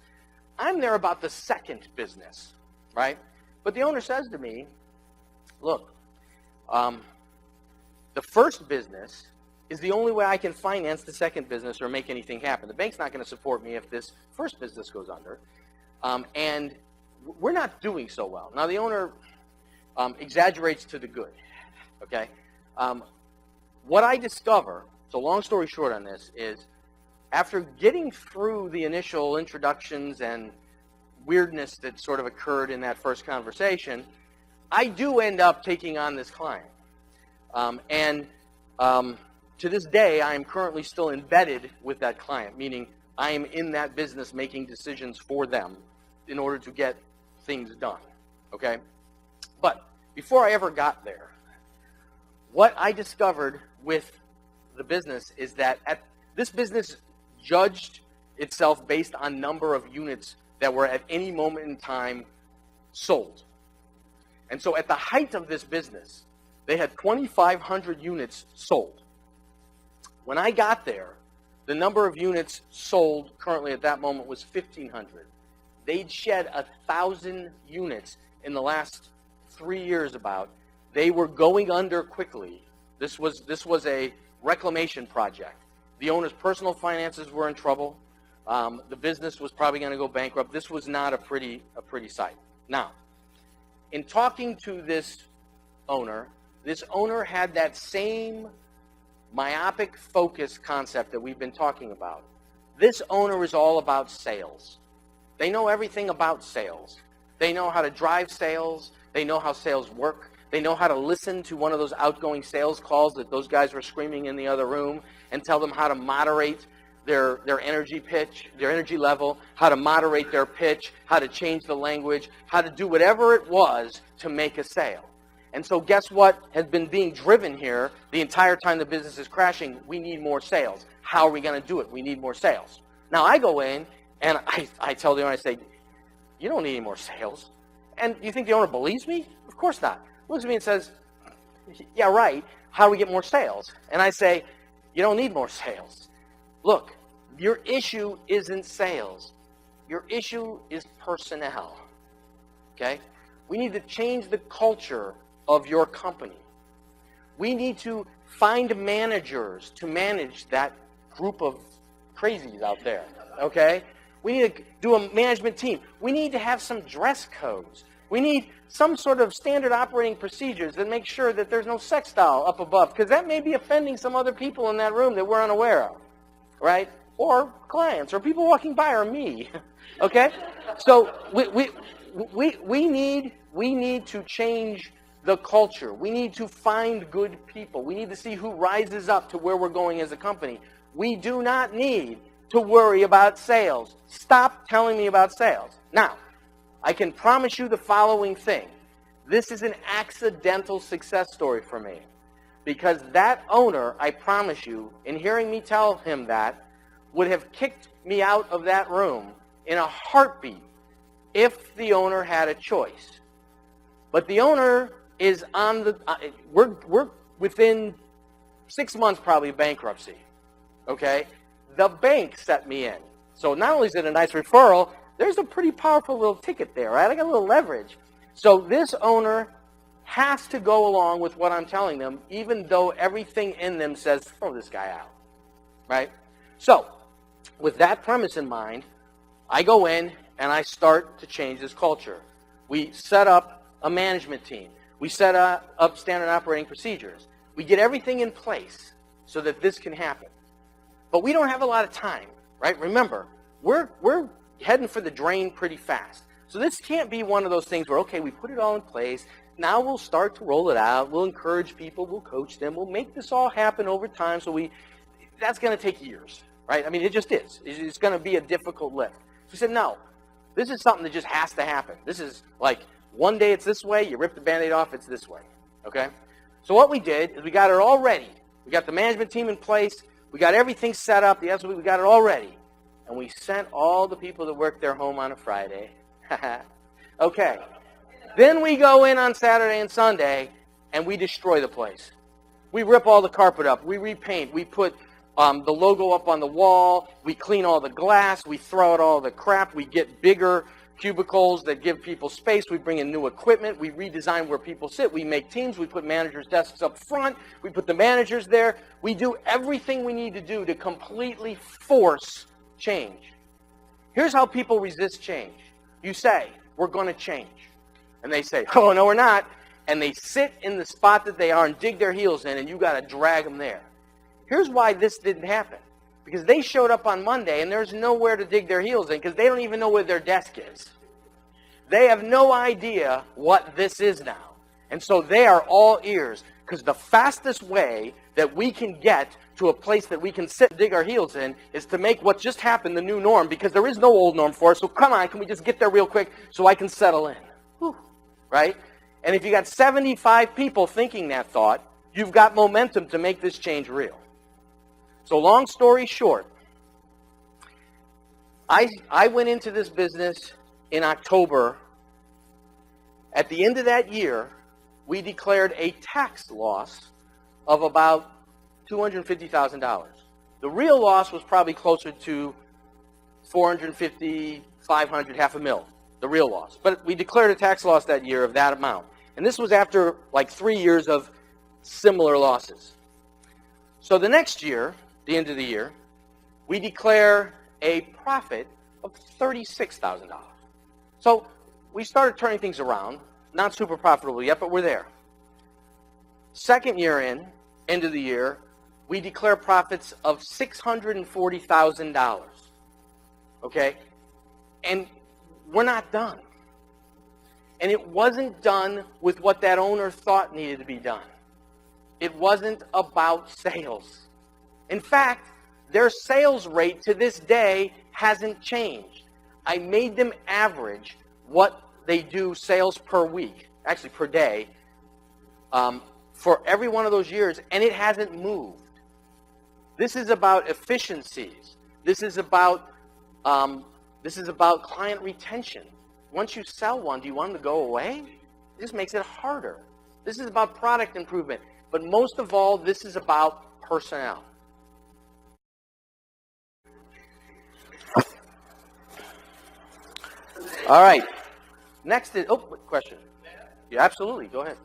I'm there about the second business, right? But the owner says to me, look, the first business is the only way I can finance the second business or make anything happen. The bank's not going to support me if this first business goes under. And we're not doing so well. Now, the owner exaggerates to the good, okay? What I discover, so long story short on this, is after getting through the initial introductions and weirdness that sort of occurred in that first conversation, I do end up taking on this client. To this day, I am currently still embedded with that client, meaning I am in that business making decisions for them in order to get things done, okay? But before I ever got there, what I discovered with the business is that this business judged itself based on number of units that were at any moment in time sold. And so at the height of this business, they had 2,500 units sold. When I got there, the number of units sold currently at that moment was 1,500. They'd shed 1,000 units in the last 3 years about. They were going under quickly. This was a reclamation project. The owner's personal finances were in trouble. The business was probably going to go bankrupt. This was not a pretty sight. Now, in talking to this owner had that same myopic focus concept that we've been talking about. This owner is all about sales. They know everything about sales. They know how to drive sales. They know how sales work. They know how to listen to one of those outgoing sales calls that those guys were screaming in the other room and tell them how to moderate their energy pitch, their energy level, how to moderate their pitch, how to change the language, how to do whatever it was to make a sale. And so guess what has been being driven here the entire time the business is crashing? We need more sales. How are we going to do it? We need more sales. Now I go in and I tell the owner, I say, you don't need any more sales. And you think the owner believes me? Of course not. Looks at me and says, yeah, right. How do we get more sales? And I say, you don't need more sales. Look, your issue isn't sales. Your issue is personnel. Okay? We need to change the culture of your company. We need to find managers to manage that group of crazies out there, okay? We need to do a management team. We need to have some dress codes. We need some sort of standard operating procedures that make sure that there's no sex doll up above, because that may be offending some other people in that room that we're unaware of, right? Or clients, or people walking by, or me, okay? So we need to change the culture. We need to find good people. We need to see who rises up to where we're going as a company. We do not need to worry about sales. Stop telling me about sales. Now, I can promise you the following thing. This is an accidental success story for me, because that owner, I promise you, in hearing me tell him that, would have kicked me out of that room in a heartbeat if the owner had a choice. But the owner is on the, we're within 6 months probably of bankruptcy, okay? The bank set me in. So not only is it a nice referral, there's a pretty powerful little ticket there, right? I got a little leverage. So this owner has to go along with what I'm telling them, even though everything in them says, throw this guy out, right? So with that premise in mind, I go in and I start to change this culture. We set up a management team. We set up standard operating procedures. We get everything in place so that this can happen. But we don't have a lot of time, right? Remember, we're heading for the drain pretty fast. So this can't be one of those things where, okay, we put it all in place. Now we'll start to roll it out. We'll encourage people. We'll coach them. We'll make this all happen over time. So that's going to take years, right? I mean, it just is. It's going to be a difficult lift. So we said, no, this is something that just has to happen. This is like one day it's this way. You rip the Band-Aid off, it's this way, okay? So what we did is we got it all ready. We got the management team in place. We got everything set up. The SOP, we got it all ready. And we sent all the people that work their home on a Friday. Okay. Then we go in on Saturday and Sunday, and we destroy the place. We rip all the carpet up. We repaint. We put the logo up on the wall. We clean all the glass. We throw out all the crap. We get bigger cubicles that give people space. We bring in new equipment. We redesign where people sit. We make teams. We put managers' desks up front. We put the managers there. We do everything we need to do to completely force change. Here's how people resist change. You say, we're going to change. And they say, oh, no, we're not. And they sit in the spot that they are and dig their heels in, and you got to drag them there. Here's why this didn't happen. Because they showed up on Monday, and there's nowhere to dig their heels in because they don't even know where their desk is. They have no idea what this is now. And so they are all ears, because the fastest way that we can get to a place that we can sit and dig our heels in is to make what just happened the new norm, because there is no old norm for us. So come on, can we just get there real quick so I can settle in? Whew. Right? And if you got 75 people thinking that thought, you've got momentum to make this change real. So long story short, I went into this business in October. At the end of that year, we declared a tax loss of about $250,000. The real loss was probably closer to $450,000, $500,000, $500,000, the real loss. But we declared a tax loss that year of that amount. And this was after like 3 years of similar losses. So the next year, the end of the year, we declare a profit of $36,000. So we started turning things around. Not super profitable yet, but we're there. Second year in, end of the year, we declare profits of $640,000. Okay? And we're not done. And it wasn't done with what that owner thought needed to be done. It wasn't about sales. In fact, their sales rate to this day hasn't changed. I made them average what they do sales per week, actually per day, for every one of those years, and it hasn't moved. This is about efficiencies. This is about client retention. Once you sell one, do you want them to go away? It just makes it harder. This is about product improvement. But most of all, this is about personnel. All right. Next is, question. Yeah, absolutely. Go ahead.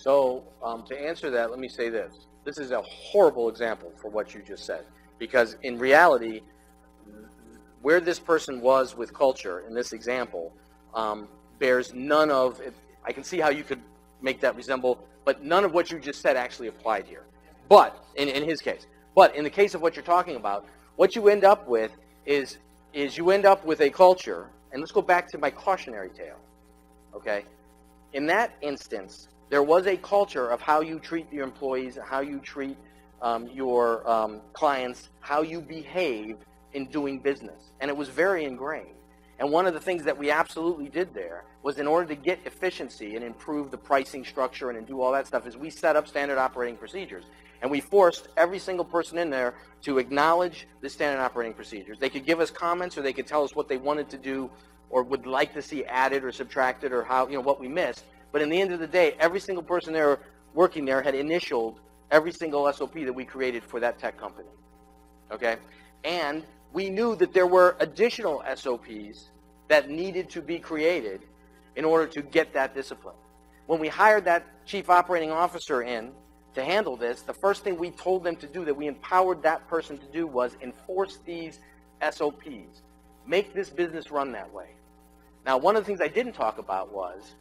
So to answer that, let me say this. This is a horrible example for what you just said, because in reality, where this person was with culture in this example bears none of it. I can see how you could make that resemble, but none of what you just said actually applied here. But in his case, but in the case of what you're talking about, what you end up with is you end up with a culture, and let's go back to my cautionary tale, okay? In that instance, there was a culture of how you treat your employees, how you treat your clients, how you behave in doing business, and it was very ingrained. And one of the things that we absolutely did there was, in order to get efficiency and improve the pricing structure and do all that stuff, is we set up standard operating procedures. And we forced every single person in there to acknowledge the standard operating procedures. They could give us comments, or they could tell us what they wanted to do or would like to see added or subtracted, or how, what we missed. But in the end of the day, every single person there working there had initialed every single SOP that we created for that tech company. Okay? And we knew that there were additional SOPs that needed to be created in order to get that discipline. When we hired that chief operating officer in to handle this, the first thing we told them to do, that we empowered that person to do, was enforce these SOPs. Make this business run that way. Now, one of the things I didn't talk about was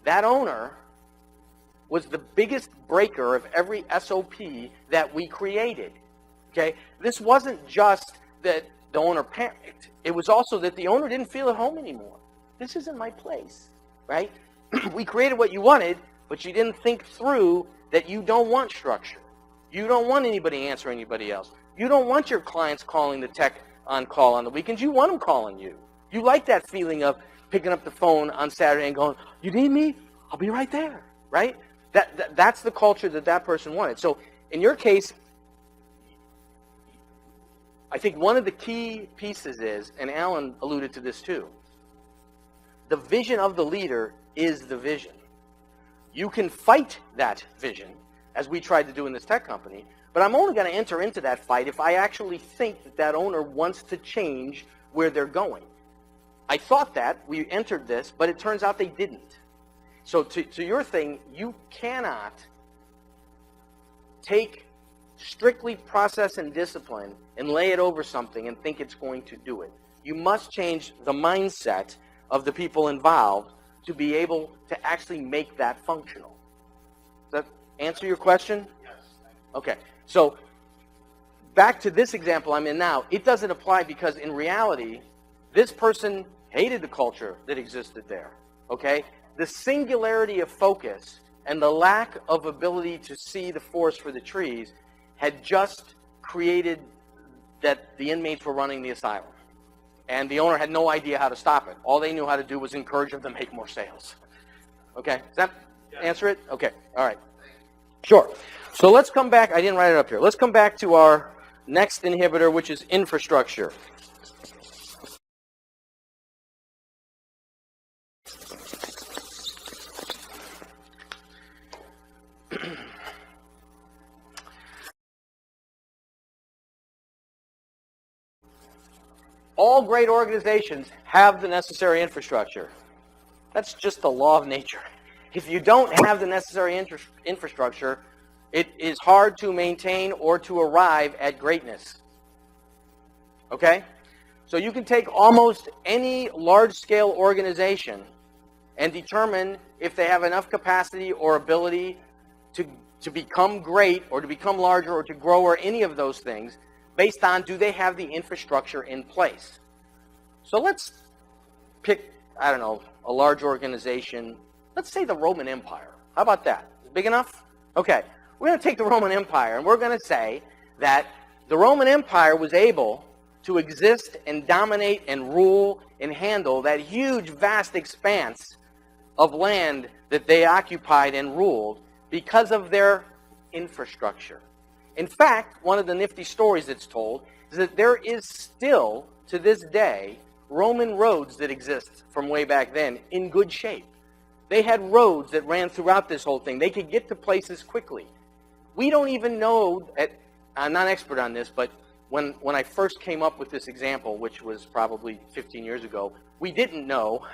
that owner was the biggest breaker of every SOP that we created. Okay? This wasn't just that the owner panicked. It was also that the owner didn't feel at home anymore. This isn't my place, right? We created what you wanted, but you didn't think through that you don't want structure. You don't want anybody answering anybody else. You don't want your clients calling the tech on call on the weekends. You want them calling you. You like that feeling of picking up the phone on Saturday and going, "You need me? I'll be right there," right? That's the culture that person wanted. So in your case, I think one of the key pieces is, and Alan alluded to this too, the vision of the leader is the vision. You can fight that vision, as we tried to do in this tech company, but I'm only going to enter into that fight if I actually think that that owner wants to change where they're going. I thought that, we entered this, but it turns out they didn't. So to your thing, you cannot take strictly process and discipline and lay it over something and think it's going to do it. You must change the mindset of the people involved to be able to actually make that functional. Does that answer your question? Yes. Okay. So back to this example I'm in now, it doesn't apply because in reality, this person hated the culture that existed there. Okay? The singularity of focus and the lack of ability to see the forest for the trees had just created that the inmates were running the asylum. And the owner had no idea how to stop it. All they knew how to do was encourage them to make more sales. Okay? Does that answer it? Okay. All right. Sure. So let's come back. I didn't write it up here. Let's come back to our next inhibitor, which is infrastructure. All great organizations have the necessary infrastructure. That's just the law of nature. If you don't have the necessary infrastructure, it is hard to maintain or to arrive at greatness. Okay? So you can take almost any large-scale organization and determine if they have enough capacity or ability to become great or to become larger or to grow or any of those things based on, do they have the infrastructure in place? So let's pick, I don't know, a large organization. Let's say the Roman Empire. How about that? Is it big enough? Okay. We're going to take the Roman Empire and we're going to say that the Roman Empire was able to exist and dominate and rule and handle that huge, vast expanse of land that they occupied and ruled because of their infrastructure. In fact, one of the nifty stories that's told is that there is still, to this day, Roman roads that exist from way back then in good shape. They had roads that ran throughout this whole thing. They could get to places quickly. We don't even know, I'm not an expert on this, but when I first came up with this example, which was probably 15 years ago, we didn't know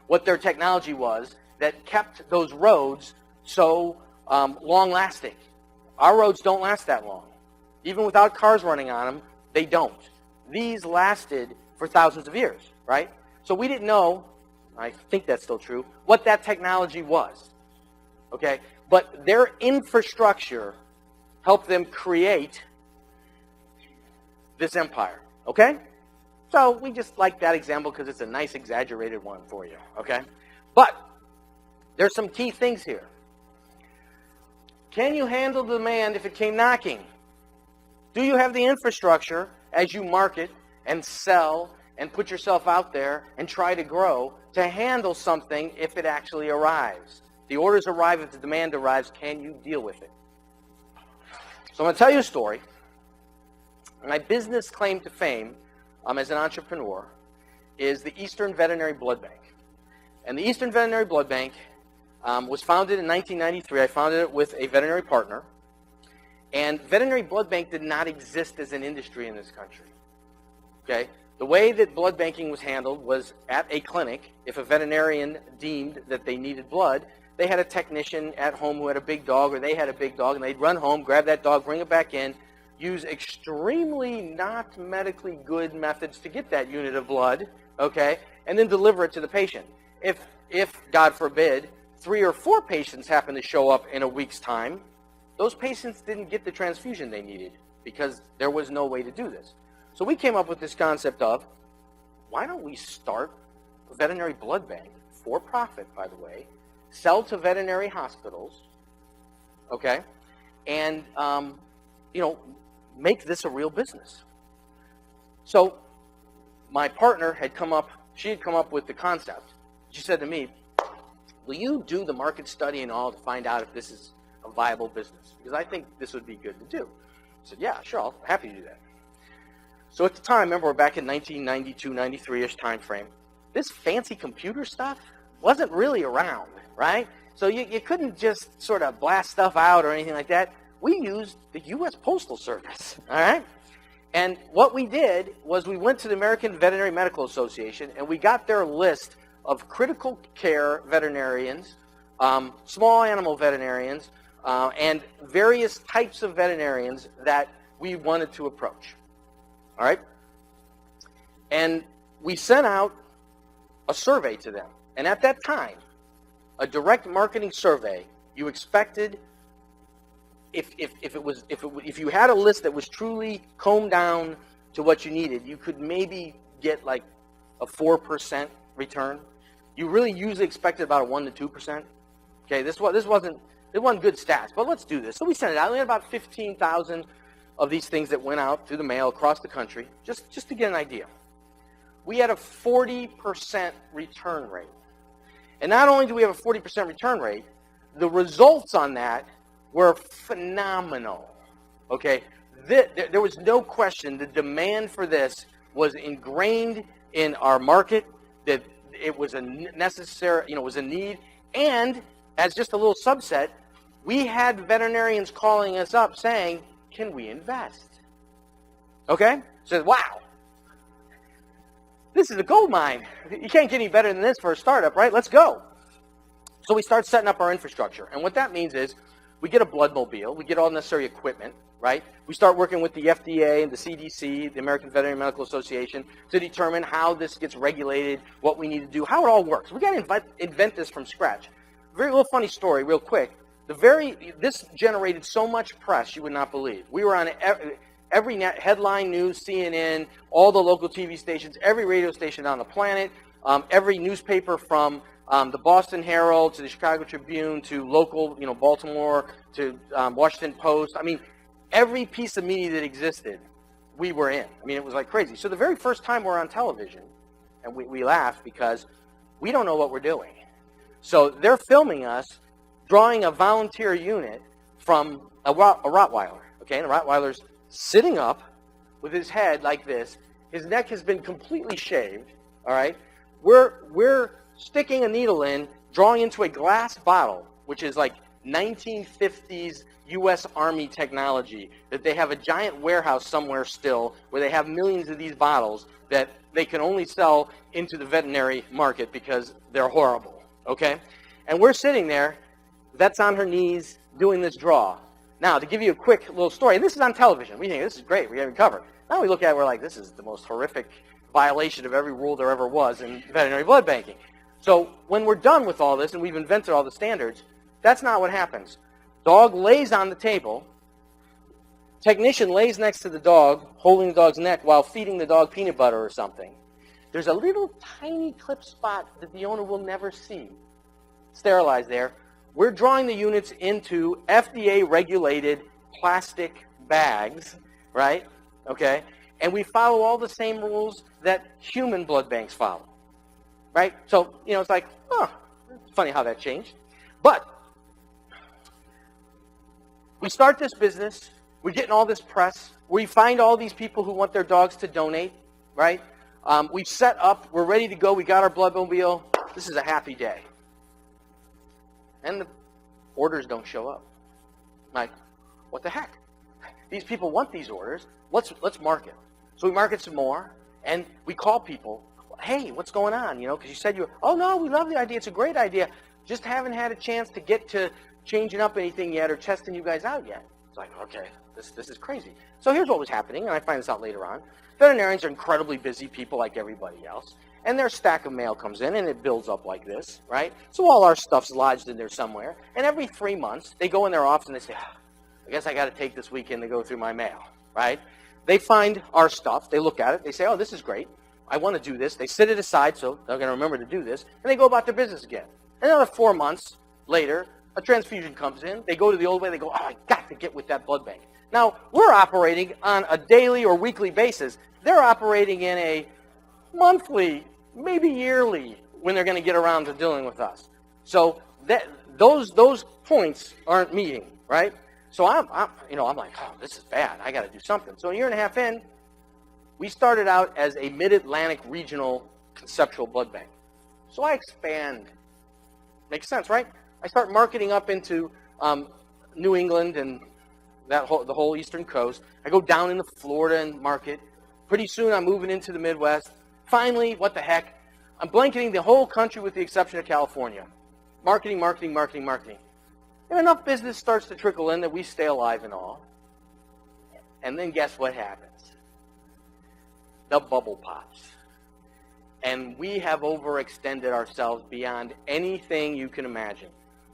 what their technology was that kept those roads so long-lasting. Our roads don't last that long. Even without cars running on them, they don't. These lasted for thousands of years, right? So we didn't know, I think that's still true, what that technology was, okay? But their infrastructure helped them create this empire, okay? So we just like that example because it's a nice exaggerated one for you, okay? But there's some key things here. Can you handle the demand if it came knocking? Do you have the infrastructure as you market and sell and put yourself out there and try to grow to handle something if it actually arrives? The orders arrive, if the demand arrives, can you deal with it? So I'm going to tell you a story. My business claim to fame as an entrepreneur is the Eastern Veterinary Blood Bank. And the Eastern Veterinary Blood Bank was founded in 1993. I founded it with a veterinary partner. And veterinary blood bank did not exist as an industry in this country. Okay? The way that blood banking was handled was at a clinic. If a veterinarian deemed that they needed blood, they had a technician at home who had a big dog, or they had a big dog, and they'd run home, grab that dog, bring it back in, use extremely not medically good methods to get that unit of blood, okay, and then deliver it to the patient. If God forbid, 3 or 4 patients happen to show up in a week's time, those patients didn't get the transfusion they needed because there was no way to do this. So we came up with this concept of, why don't we start a veterinary blood bank, for profit, by the way, sell to veterinary hospitals, okay, and, make this a real business. So my partner had come up with the concept. She said to me, will you do the market study and all to find out if this is a viable business? Because I think this would be good to do. I said, yeah, sure, I'm happy to do that. So at the time, remember, we're back in 1992, 93-ish time frame. This fancy computer stuff wasn't really around, right? So you couldn't just sort of blast stuff out or anything like that. We used the U.S. Postal Service, all right? And what we did was we went to the American Veterinary Medical Association, and we got their list of critical care veterinarians, small animal veterinarians, and various types of veterinarians that we wanted to approach. All right? And we sent out a survey to them. And at that time, a direct marketing survey, you expected, if you had a list that was truly combed down to what you needed, you could maybe get like a 4% return. You really usually expected about a 1 to 2%. Okay, it wasn't good stats, but let's do this. So we sent it out. We had about 15,000 of these things that went out through the mail across the country, just to get an idea. We had a 40% return rate. And not only do we have a 40% return rate, the results on that were phenomenal. Okay, there was no question the demand for this was ingrained in our market, that it was a necessary, it was a need. And as just a little subset, we had veterinarians calling us up saying, can we invest? Okay? So, wow. This is a gold mine. You can't get any better than this for a startup, right? Let's go. So we start setting up our infrastructure. And what that means is we get a blood mobile. We get all necessary equipment, right? We start working with the FDA and the CDC, the American Veterinary Medical Association, to determine how this gets regulated, what we need to do, how it all works. We got to invent this from scratch. Very little funny story, real quick. This generated so much press you would not believe. We were on every headline news, CNN, all the local TV stations, every radio station on the planet, every newspaper from the Boston Herald to the Chicago Tribune to local, Baltimore to Washington Post. I mean, every piece of media that existed, we were in. I mean, it was like crazy. So the very first time we're on television, and we laugh because we don't know what we're doing. So they're filming us drawing a volunteer unit from a Rottweiler, okay? And the Rottweiler's sitting up with his head like this. His neck has been completely shaved, all right? We're sticking a needle in, drawing into a glass bottle, which is like 1950s U.S. Army technology, that they have a giant warehouse somewhere still where they have millions of these bottles that they can only sell into the veterinary market because they're horrible, okay? And we're sitting there, vet's on her knees doing this draw. Now, to give you a quick little story, and this is on television. We think, this is great. We have it covered. Now we look at it, we're like, this is the most horrific violation of every rule there ever was in veterinary blood banking. So when we're done with all this and we've invented all the standards, that's not what happens. Dog lays on the table. Technician lays next to the dog, holding the dog's neck while feeding the dog peanut butter or something. There's a little tiny clip spot that the owner will never see. Sterilized there. We're drawing the units into FDA-regulated plastic bags, right? Okay? And we follow all the same rules that human blood banks follow, right? So, it's like, it's funny how that changed. But we start this business. We're getting all this press. We find all these people who want their dogs to donate, right? We've set up. We're ready to go. We got our bloodmobile. This is a happy day. And the orders don't show up. Like, what the heck? These people want these orders. Let's market. So we market some more, and we call people. Hey, what's going on? Because you said oh no, we love the idea. It's a great idea. Just haven't had a chance to get to changing up anything yet or testing you guys out yet. It's like, okay, this is crazy. So here's what was happening, and I find this out later on. Veterinarians are incredibly busy people like everybody else. And their stack of mail comes in, and it builds up like this, right? So all our stuff's lodged in there somewhere. And every 3 months, they go in their office, and they say, I guess I got to take this weekend to go through my mail, right? They find our stuff. They look at it. They say, oh, this is great. I want to do this. They set it aside, so they're going to remember to do this. And they go about their business again. Another 4 months later, a transfusion comes in. They go to the old way. They go, oh, I got to get with that blood bank. Now, we're operating on a daily or weekly basis. They're operating in a monthly, maybe yearly, when they're going to get around to dealing with us. So those points aren't meeting, right? So I'm like, oh, this is bad. I got to do something. So a year and a half in, we started out as a mid-Atlantic regional conceptual blood bank. So I expand. Makes sense, right? I start marketing up into New England and the whole eastern coast. I go down into Florida and market. Pretty soon I'm moving into the Midwest. Finally, what the heck? I'm blanketing the whole country with the exception of California. Marketing, marketing, marketing, marketing. And enough business starts to trickle in that we stay alive and all. And then guess what happens? The bubble pops. And we have overextended ourselves beyond anything you can imagine.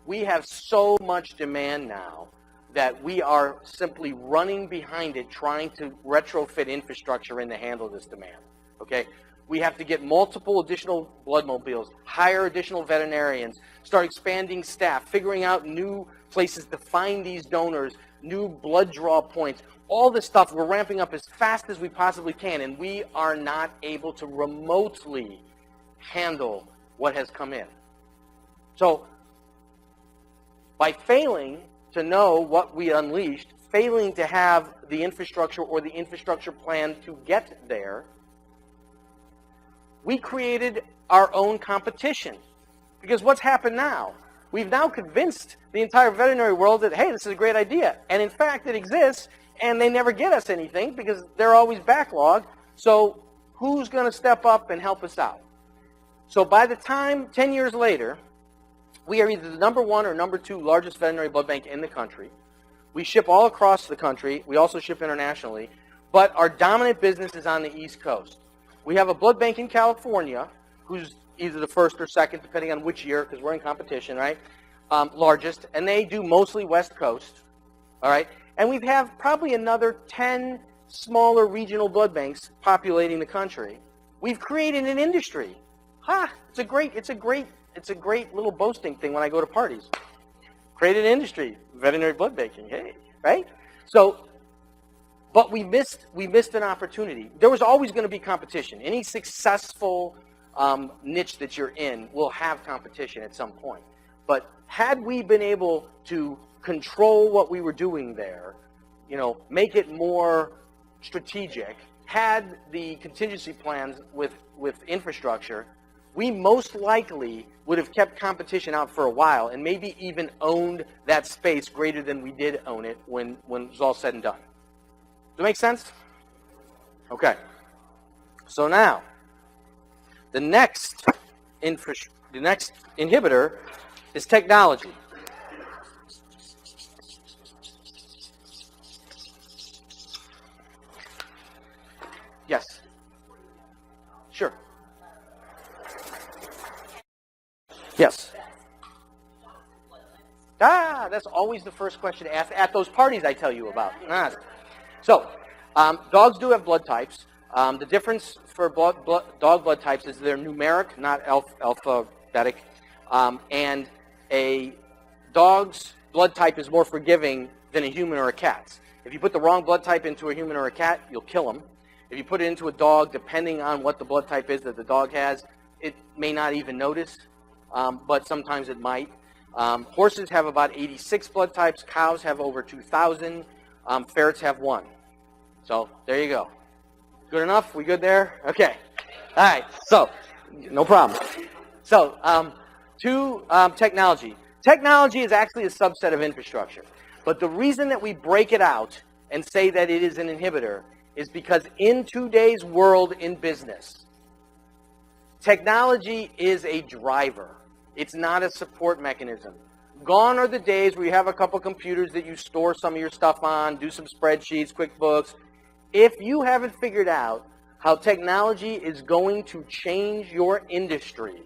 We have so much demand now that we are simply running behind it, trying to retrofit infrastructure in to handle this demand. Okay? We have to get multiple additional blood mobiles, hire additional veterinarians, start expanding staff, figuring out new places to find these donors, new blood draw points. All this stuff we're ramping up as fast as we possibly can, and we are not able to remotely handle what has come in. So, by failing to know what we unleashed, failing to have the infrastructure or the infrastructure plan to get there, we created our own competition. Because what's happened now? We've now convinced the entire veterinary world that, hey, this is a great idea. And in fact, it exists, and they never get us anything because they're always backlogged. So who's going to step up and help us out? So by the time, 10 years later, we are either the number 1 or number 2 largest veterinary blood bank in the country. We ship all across the country. We also ship internationally. But our dominant business is on the East Coast. We have a blood bank in California, who's either the first or second, depending on which year, because we're in competition, right? Largest. And they do mostly West Coast, all right? And we have probably another 10 smaller regional blood banks populating the country. We've created an industry. It's a great little boasting thing when I go to parties. Created an industry, veterinary blood banking, hey, right? So, but we missed an opportunity. There was always going to be competition. Any successful niche that you're in will have competition at some point. But had we been able to control what we were doing there, make it more strategic, had the contingency plans with infrastructure, we most likely would have kept competition out for a while and maybe even owned that space greater than we did own it when it was all said and done. Does that make sense? Okay. So now, the next inhibitor is technology. Sure. Yes. That's always the first question to ask at those parties I tell you about. So, dogs do have blood types. The difference for dog blood types is they're numeric, not alphabetic. And a dog's blood type is more forgiving than a human or a cat's. If you put the wrong blood type into a human or a cat, you'll kill them. If you put it into a dog, depending on what the blood type is that the dog has, it may not even notice, but sometimes it might. Horses have about 86 blood types. Cows have over 2,000. Ferrets have 1. So there you go. Good enough? We good there? Okay. All right. So, no problem. So, technology. Technology is actually a subset of infrastructure. But the reason that we break it out and say that it is an inhibitor is because in today's world in business, technology is a driver. It's not a support mechanism. Gone are the days where you have a couple computers that you store some of your stuff on, do some spreadsheets, QuickBooks. If you haven't figured out how technology is going to change your industry,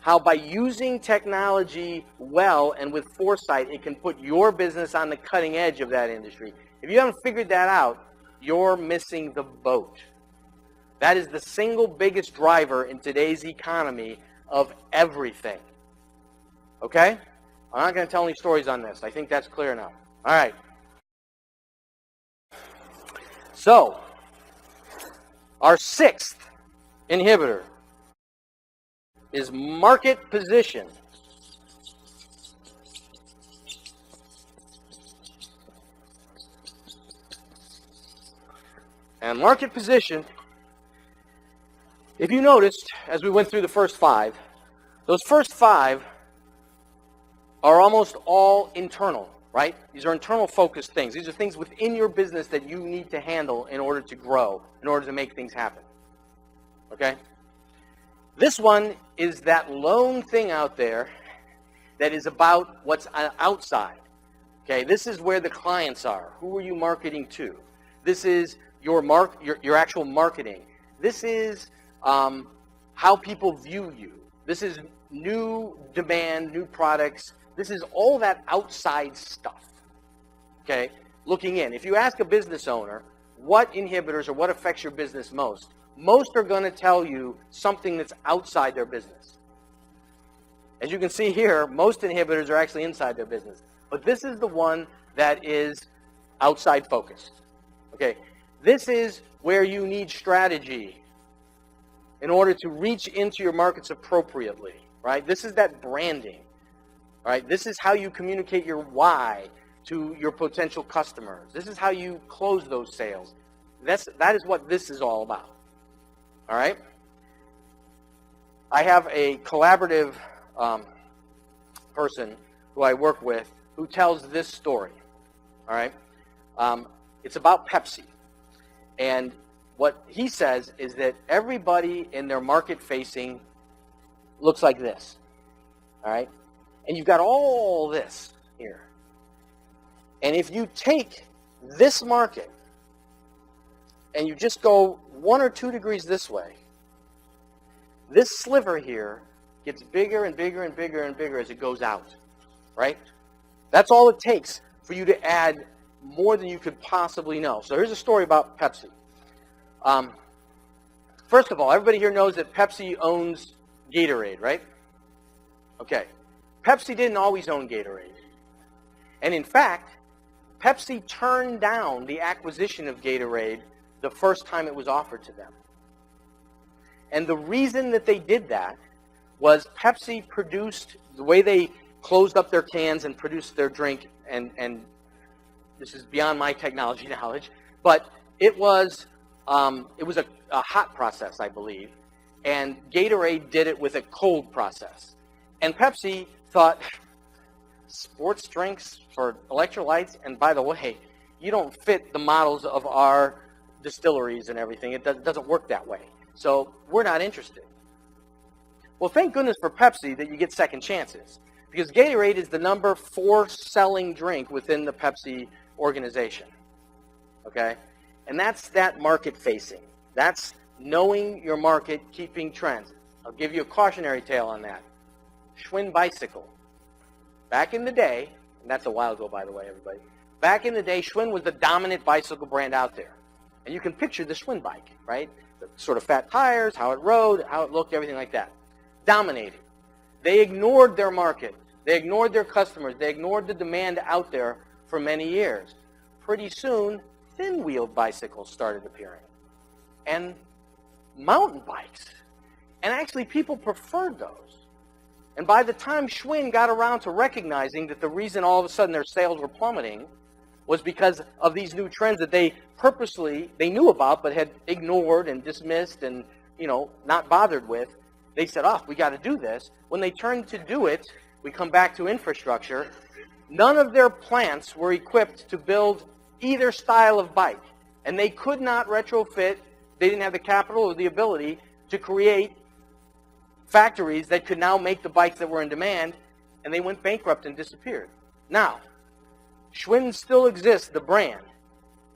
how by using technology well and with foresight, it can put your business on the cutting edge of that industry. If you haven't figured that out, you're missing the boat. That is the single biggest driver in today's economy of everything. Okay? I'm not going to tell any stories on this. I think that's clear enough. All right. So, our 6th inhibitor is market position. And market position, if you noticed, as we went through the first 5, those first 5 are almost all internal, right? These are internal focused things. These are things within your business that you need to handle in order to grow, in order to make things happen. Okay? This one is that lone thing out there that is about what's outside. Okay? This is where the clients are. Who are you marketing to? This is your actual marketing. This is how people view you. This is new demand, new products. This is all that outside stuff, okay, looking in. If you ask a business owner what inhibitors or what affects your business most are going to tell you something that's outside their business. As you can see here, most inhibitors are actually inside their business. But this is the one that is outside focused, okay. This is where you need strategy in order to reach into your markets appropriately, right? This is that branding. All right, this is how you communicate your why to your potential customers. This is how you close those sales. That is what this is all about. All right? I have a collaborative person who I work with who tells this story. All right? It's about Pepsi. And what he says is that everybody in their market facing looks like this. All right? And you've got all this here. And if you take this market and you just go 1 or 2 degrees this way, this sliver here gets bigger and bigger and bigger and bigger as it goes out, right? That's all it takes for you to add more than you could possibly know. So here's a story about Pepsi. First of all, everybody here knows that Pepsi owns Gatorade, right? Okay. Pepsi didn't always own Gatorade. And in fact, Pepsi turned down the acquisition of Gatorade the first time it was offered to them. And the reason that they did that was Pepsi produced, the way they closed up their cans and produced their drink, and this is beyond my technology knowledge, but it was a hot process, I believe, and Gatorade did it with a cold process. And Pepsi thought, sports drinks for electrolytes, and by the way, you don't fit the models of our distilleries and everything. It doesn't work that way. So we're not interested. Well, thank goodness for Pepsi that you get second chances, because Gatorade is the number 4 selling drink within the Pepsi organization. Okay? And that's that market facing. That's knowing your market, keeping trends. I'll give you a cautionary tale on that. Schwinn bicycle. Back in the day, and that's a while ago, by the way, everybody. Back in the day, Schwinn was the dominant bicycle brand out there. And you can picture the Schwinn bike, right? The sort of fat tires, how it rode, how it looked, everything like that. Dominated. They ignored their market. They ignored their customers. They ignored the demand out there for many years. Pretty soon, thin-wheeled bicycles started appearing. And mountain bikes. And actually, people preferred those. And by the time Schwinn got around to recognizing that the reason all of a sudden their sales were plummeting was because of these new trends that they purposely, they knew about but had ignored and dismissed and, not bothered with, they said, we got to do this. When they turned to do it, we come back to infrastructure, none of their plants were equipped to build either style of bike. And they could not retrofit, they didn't have the capital or the ability to create factories that could now make the bikes that were in demand, and they went bankrupt and disappeared. Now, Schwinn still exists, the brand,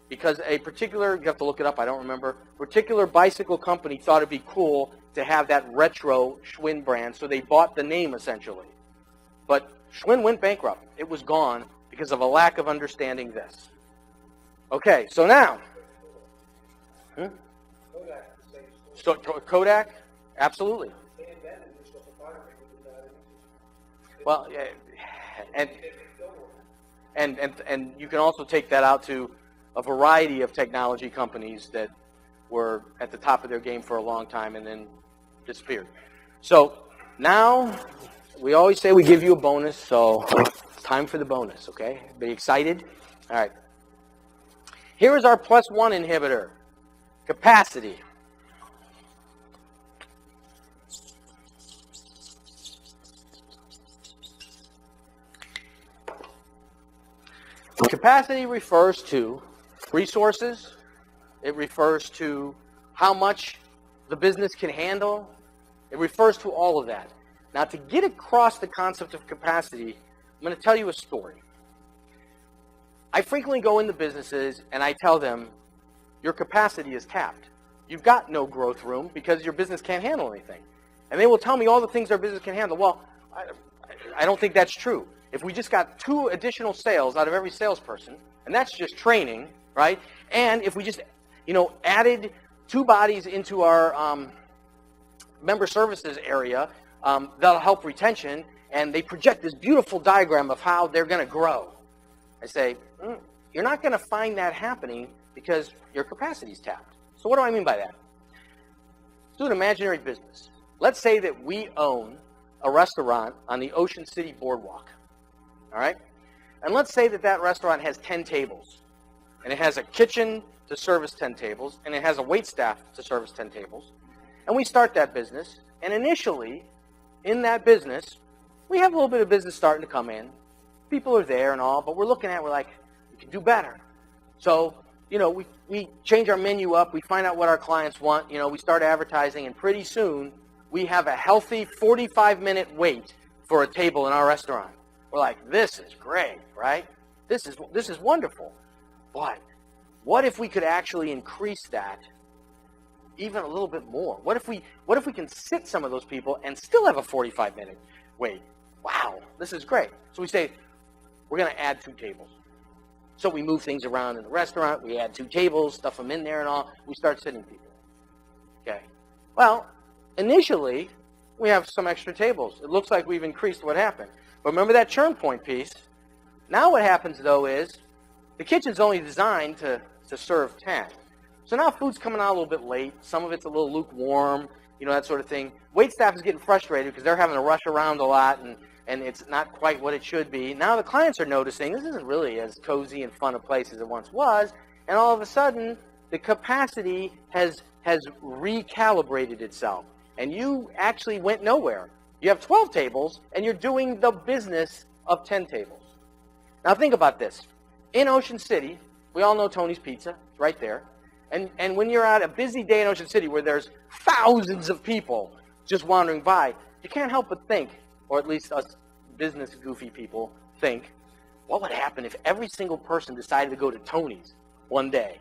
because a particular, you have to look it up, I don't remember, particular bicycle company thought it'd be cool to have that retro Schwinn brand, so they bought the name essentially. But Schwinn went bankrupt. It was gone because of a lack of understanding this. Okay, so now, so Kodak, absolutely. Well, and you can also take that out to a variety of technology companies that were at the top of their game for a long time and then disappeared. So now we always say we give you a bonus, so it's time for the bonus, okay? Be excited? All right. Here is our +1 inhibitor, capacity. Capacity refers to resources. It refers to how much the business can handle. It refers to all of that. Now, to get across the concept of capacity, I'm going to tell you a story. I frequently go into businesses and I tell them, your capacity is capped. You've got no growth room because your business can't handle anything. And they will tell me all the things their business can handle. Well, I don't think that's true. If we just got 2 additional sales out of every salesperson, and that's just training, right? And if we just, added 2 bodies into our member services area, that'll help retention, and they project this beautiful diagram of how they're going to grow. I say, you're not going to find that happening because your capacity is tapped. So what do I mean by that? Let's do an imaginary business. Let's say that we own a restaurant on the Ocean City Boardwalk. All right? And let's say that that restaurant has 10 tables. And it has a kitchen to service 10 tables. And it has a waitstaff to service 10 tables. And we start that business. And initially, in that business, we have a little bit of business starting to come in. People are there and all. But we're looking at it, we're like, we can do better. So, we change our menu up. We find out what our clients want. We start advertising. And pretty soon, we have a healthy 45-minute wait for a table in our restaurant. We're like, this is great, right? This is wonderful. But what if we could actually increase that even a little bit more? What if we can sit some of those people and still have a 45-minute wait? Wow, this is great. So we say, we're going to add 2 tables. So we move things around in the restaurant. We add 2 tables, stuff them in there and all. We start sitting people. Okay. Well, initially, we have some extra tables. It looks like we've increased what happened. But remember that churn point piece. Now what happens, though, is the kitchen's only designed to serve 10. So now food's coming out a little bit late. Some of it's a little lukewarm, that sort of thing. Waitstaff is getting frustrated because they're having to rush around a lot, and it's not quite what it should be. Now the clients are noticing this isn't really as cozy and fun a place as it once was, and all of a sudden the capacity has recalibrated itself, and you actually went nowhere. You have 12 tables, and you're doing the business of 10 tables. Now think about this. In Ocean City, we all know Tony's Pizza. It's right there. And when you're at a busy day in Ocean City where there's thousands of people just wandering by, you can't help but think, or at least us business goofy people think, what would happen if every single person decided to go to Tony's one day?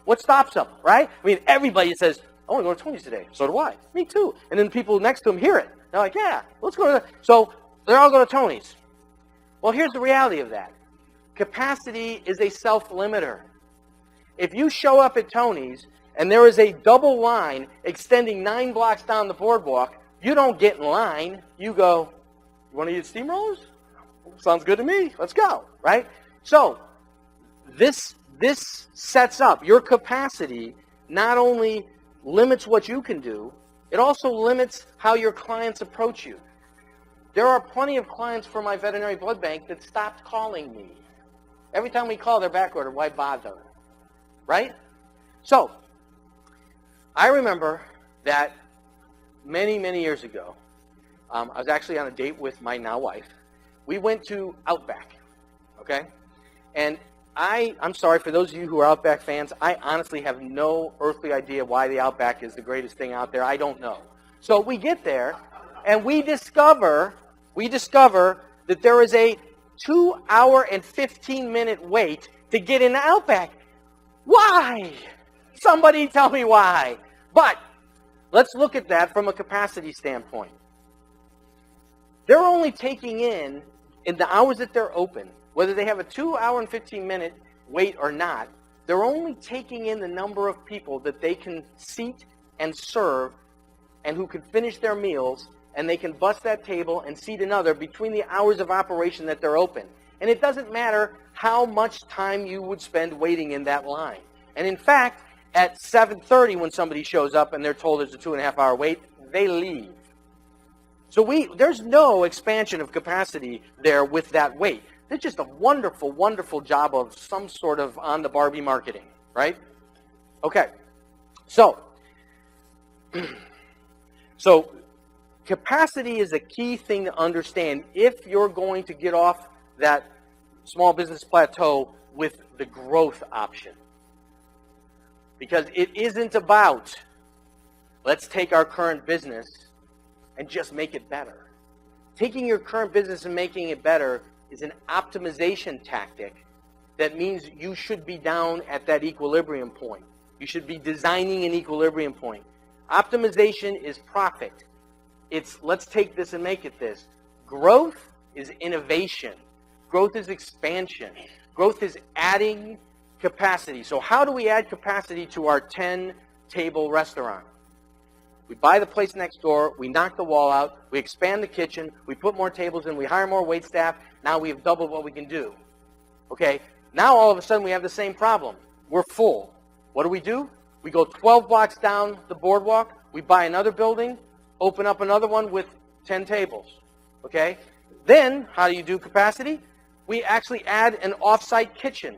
What stops them, right? I mean, everybody says, I want to go to Tony's today. So do I. Me too. And then people next to him hear it. They're like, yeah, let's go to that. So they're all going to Tony's. Well, here's the reality of that. Capacity is a self-limiter. If you show up at Tony's and there is a double line extending 9 blocks down the boardwalk, you don't get in line. You go, you want to eat steamrollers? Sounds good to me. Let's go, right? So this sets up your capacity. Not only limits what you can do, it also limits how your clients approach you. There are plenty of clients for my veterinary blood bank that stopped calling me. Every time we call, they're back ordered. Why bother? Right? So, I remember that many, many years ago, I was actually on a date with my now wife. We went to Outback, okay? And I'm sorry, for those of you who are Outback fans, I honestly have no earthly idea why the Outback is the greatest thing out there. I don't know. So we get there, and we discover that there is a 2-hour and 15-minute wait to get in the Outback. Why? Somebody tell me why. But let's look at that from a capacity standpoint. They're only taking in the hours that they're open, whether they have a 2-hour and 15-minute wait or not, they're only taking in the number of people that they can seat and serve and who can finish their meals, and they can bust that table and seat another between the hours of operation that they're open. And it doesn't matter how much time you would spend waiting in that line. And in fact, at 7:30 when somebody shows up and they're told there's a 2.5-hour wait, they leave. So there's no expansion of capacity there with that wait. It's just a wonderful, wonderful job of some sort of on the Barbie marketing, right? Okay, so capacity is a key thing to understand if you're going to get off that small business plateau with the growth option. Because it isn't about, let's take our current business and just make it better. Taking your current business and making it better is an optimization tactic that means you should be down at that equilibrium point. You should be designing an equilibrium point. Optimization is profit. It's let's take this and make it this. Growth is innovation. Growth is expansion. Growth is adding capacity. So how do we add capacity to our 10-table restaurant? We buy the place next door, we knock the wall out, we expand the kitchen, we put more tables in, we hire more wait staff. Now we have doubled what we can do. Okay, now all of a sudden we have the same problem. We're full. What do? We go 12 blocks down the boardwalk, we buy another building, open up another one with 10 tables. Okay, then how do you do capacity? We actually add an off-site kitchen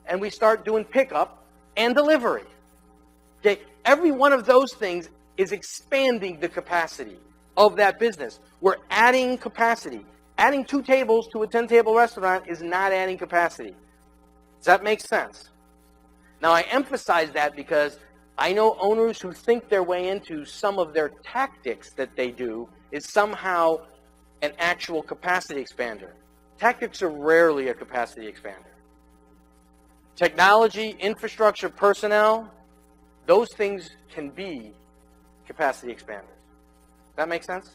and we start doing pickup and delivery. Okay, every one of those things is expanding the capacity of that business. We're adding capacity. Adding 2 tables to a 10-table restaurant is not adding capacity. Does that make sense? Now, I emphasize that because I know owners who think their way into some of their tactics that they do is somehow an actual capacity expander. Tactics are rarely a capacity expander. Technology, infrastructure, personnel, those things can be capacity expanders. Does that make sense?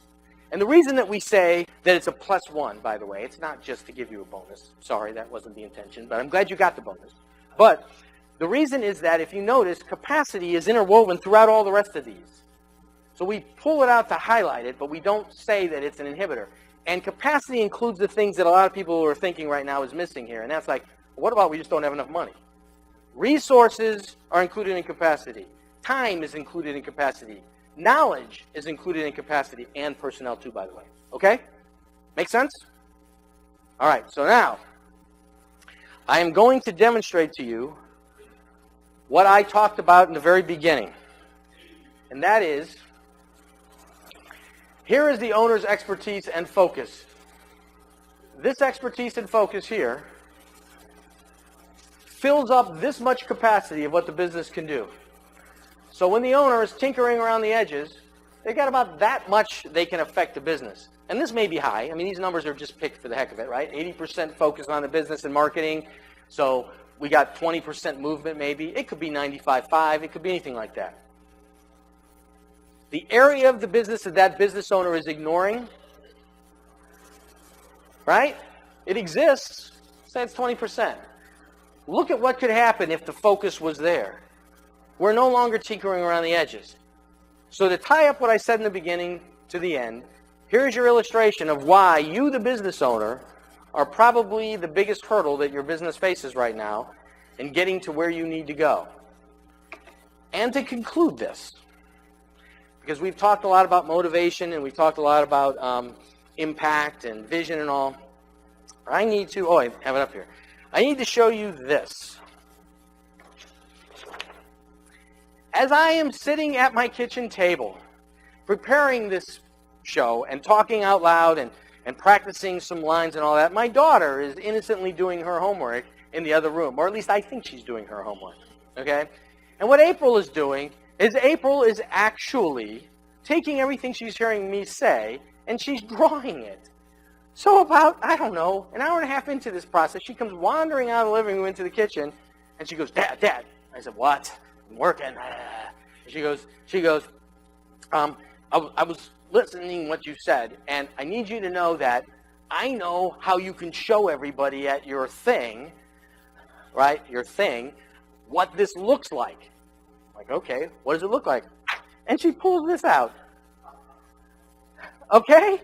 And the reason that we say that it's a +1, by the way, it's not just to give you a bonus. Sorry, that wasn't the intention, but I'm glad you got the bonus. But the reason is that if you notice, capacity is interwoven throughout all the rest of these. So we pull it out to highlight it, but we don't say that it's an inhibitor. And capacity includes the things that a lot of people are thinking right now is missing here. And that's like, what about we just don't have enough money? Resources are included in capacity. Time is included in capacity. Knowledge is included in capacity, and personnel too, by the way. Okay? Make sense? All right, so now I am going to demonstrate to you what I talked about in the very beginning. And that is, here is the owner's expertise and focus. This expertise and focus here fills up this much capacity of what the business can do. So when the owner is tinkering around the edges, they got about that much they can affect the business. And this may be high. I mean, these numbers are just picked for the heck of it, right? 80% focus on the business and marketing. So we got 20% movement maybe. It could be 95.5. It could be anything like that. the area of the business that that business owner is ignoring, right? It exists. Say it's 20%. Look at what could happen if the focus was there. We're no longer tinkering around the edges. So to tie up what I said in the beginning to the end, here's your illustration of why you, the business owner, are probably the biggest hurdle that your business faces right now in getting to where you need to go. And to conclude this, because we've talked a lot about motivation and we've talked a lot about impact and vision and all, I need to, I have it up here. I need to show you this. As I am sitting at my kitchen table, preparing this show and talking out loud and practicing some lines and all that, my daughter is innocently doing her homework in the other room, or at least I think she's doing her homework, okay? And what April is doing is April is actually taking everything she's hearing me say and she's drawing it. So about, I don't know, an hour and a half into this process, she comes wandering out of the living room into the kitchen and she goes, Dad. I said, what? I'm working. And she goes, I was listening what you said, and I need you to know that I know how you can show everybody at your thing, right, what this looks like. I'm like, okay, what does it look like? And she pulls this out. Okay?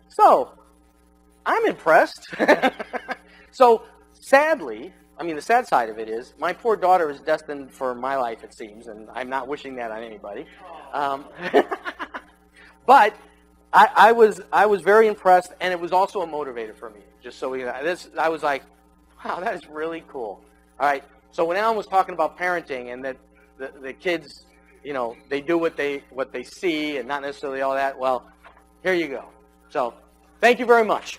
So, I'm impressed. So, sadly, the sad side of it is, my poor daughter is destined for my life, it seems, and I'm not wishing that on anybody. But I was very impressed, and it was also a motivator for me. Just so I was like, wow, that is really cool. All right. So when Alan was talking about parenting and that the kids, they do what they see and not necessarily all that. Well, here you go. So thank you very much.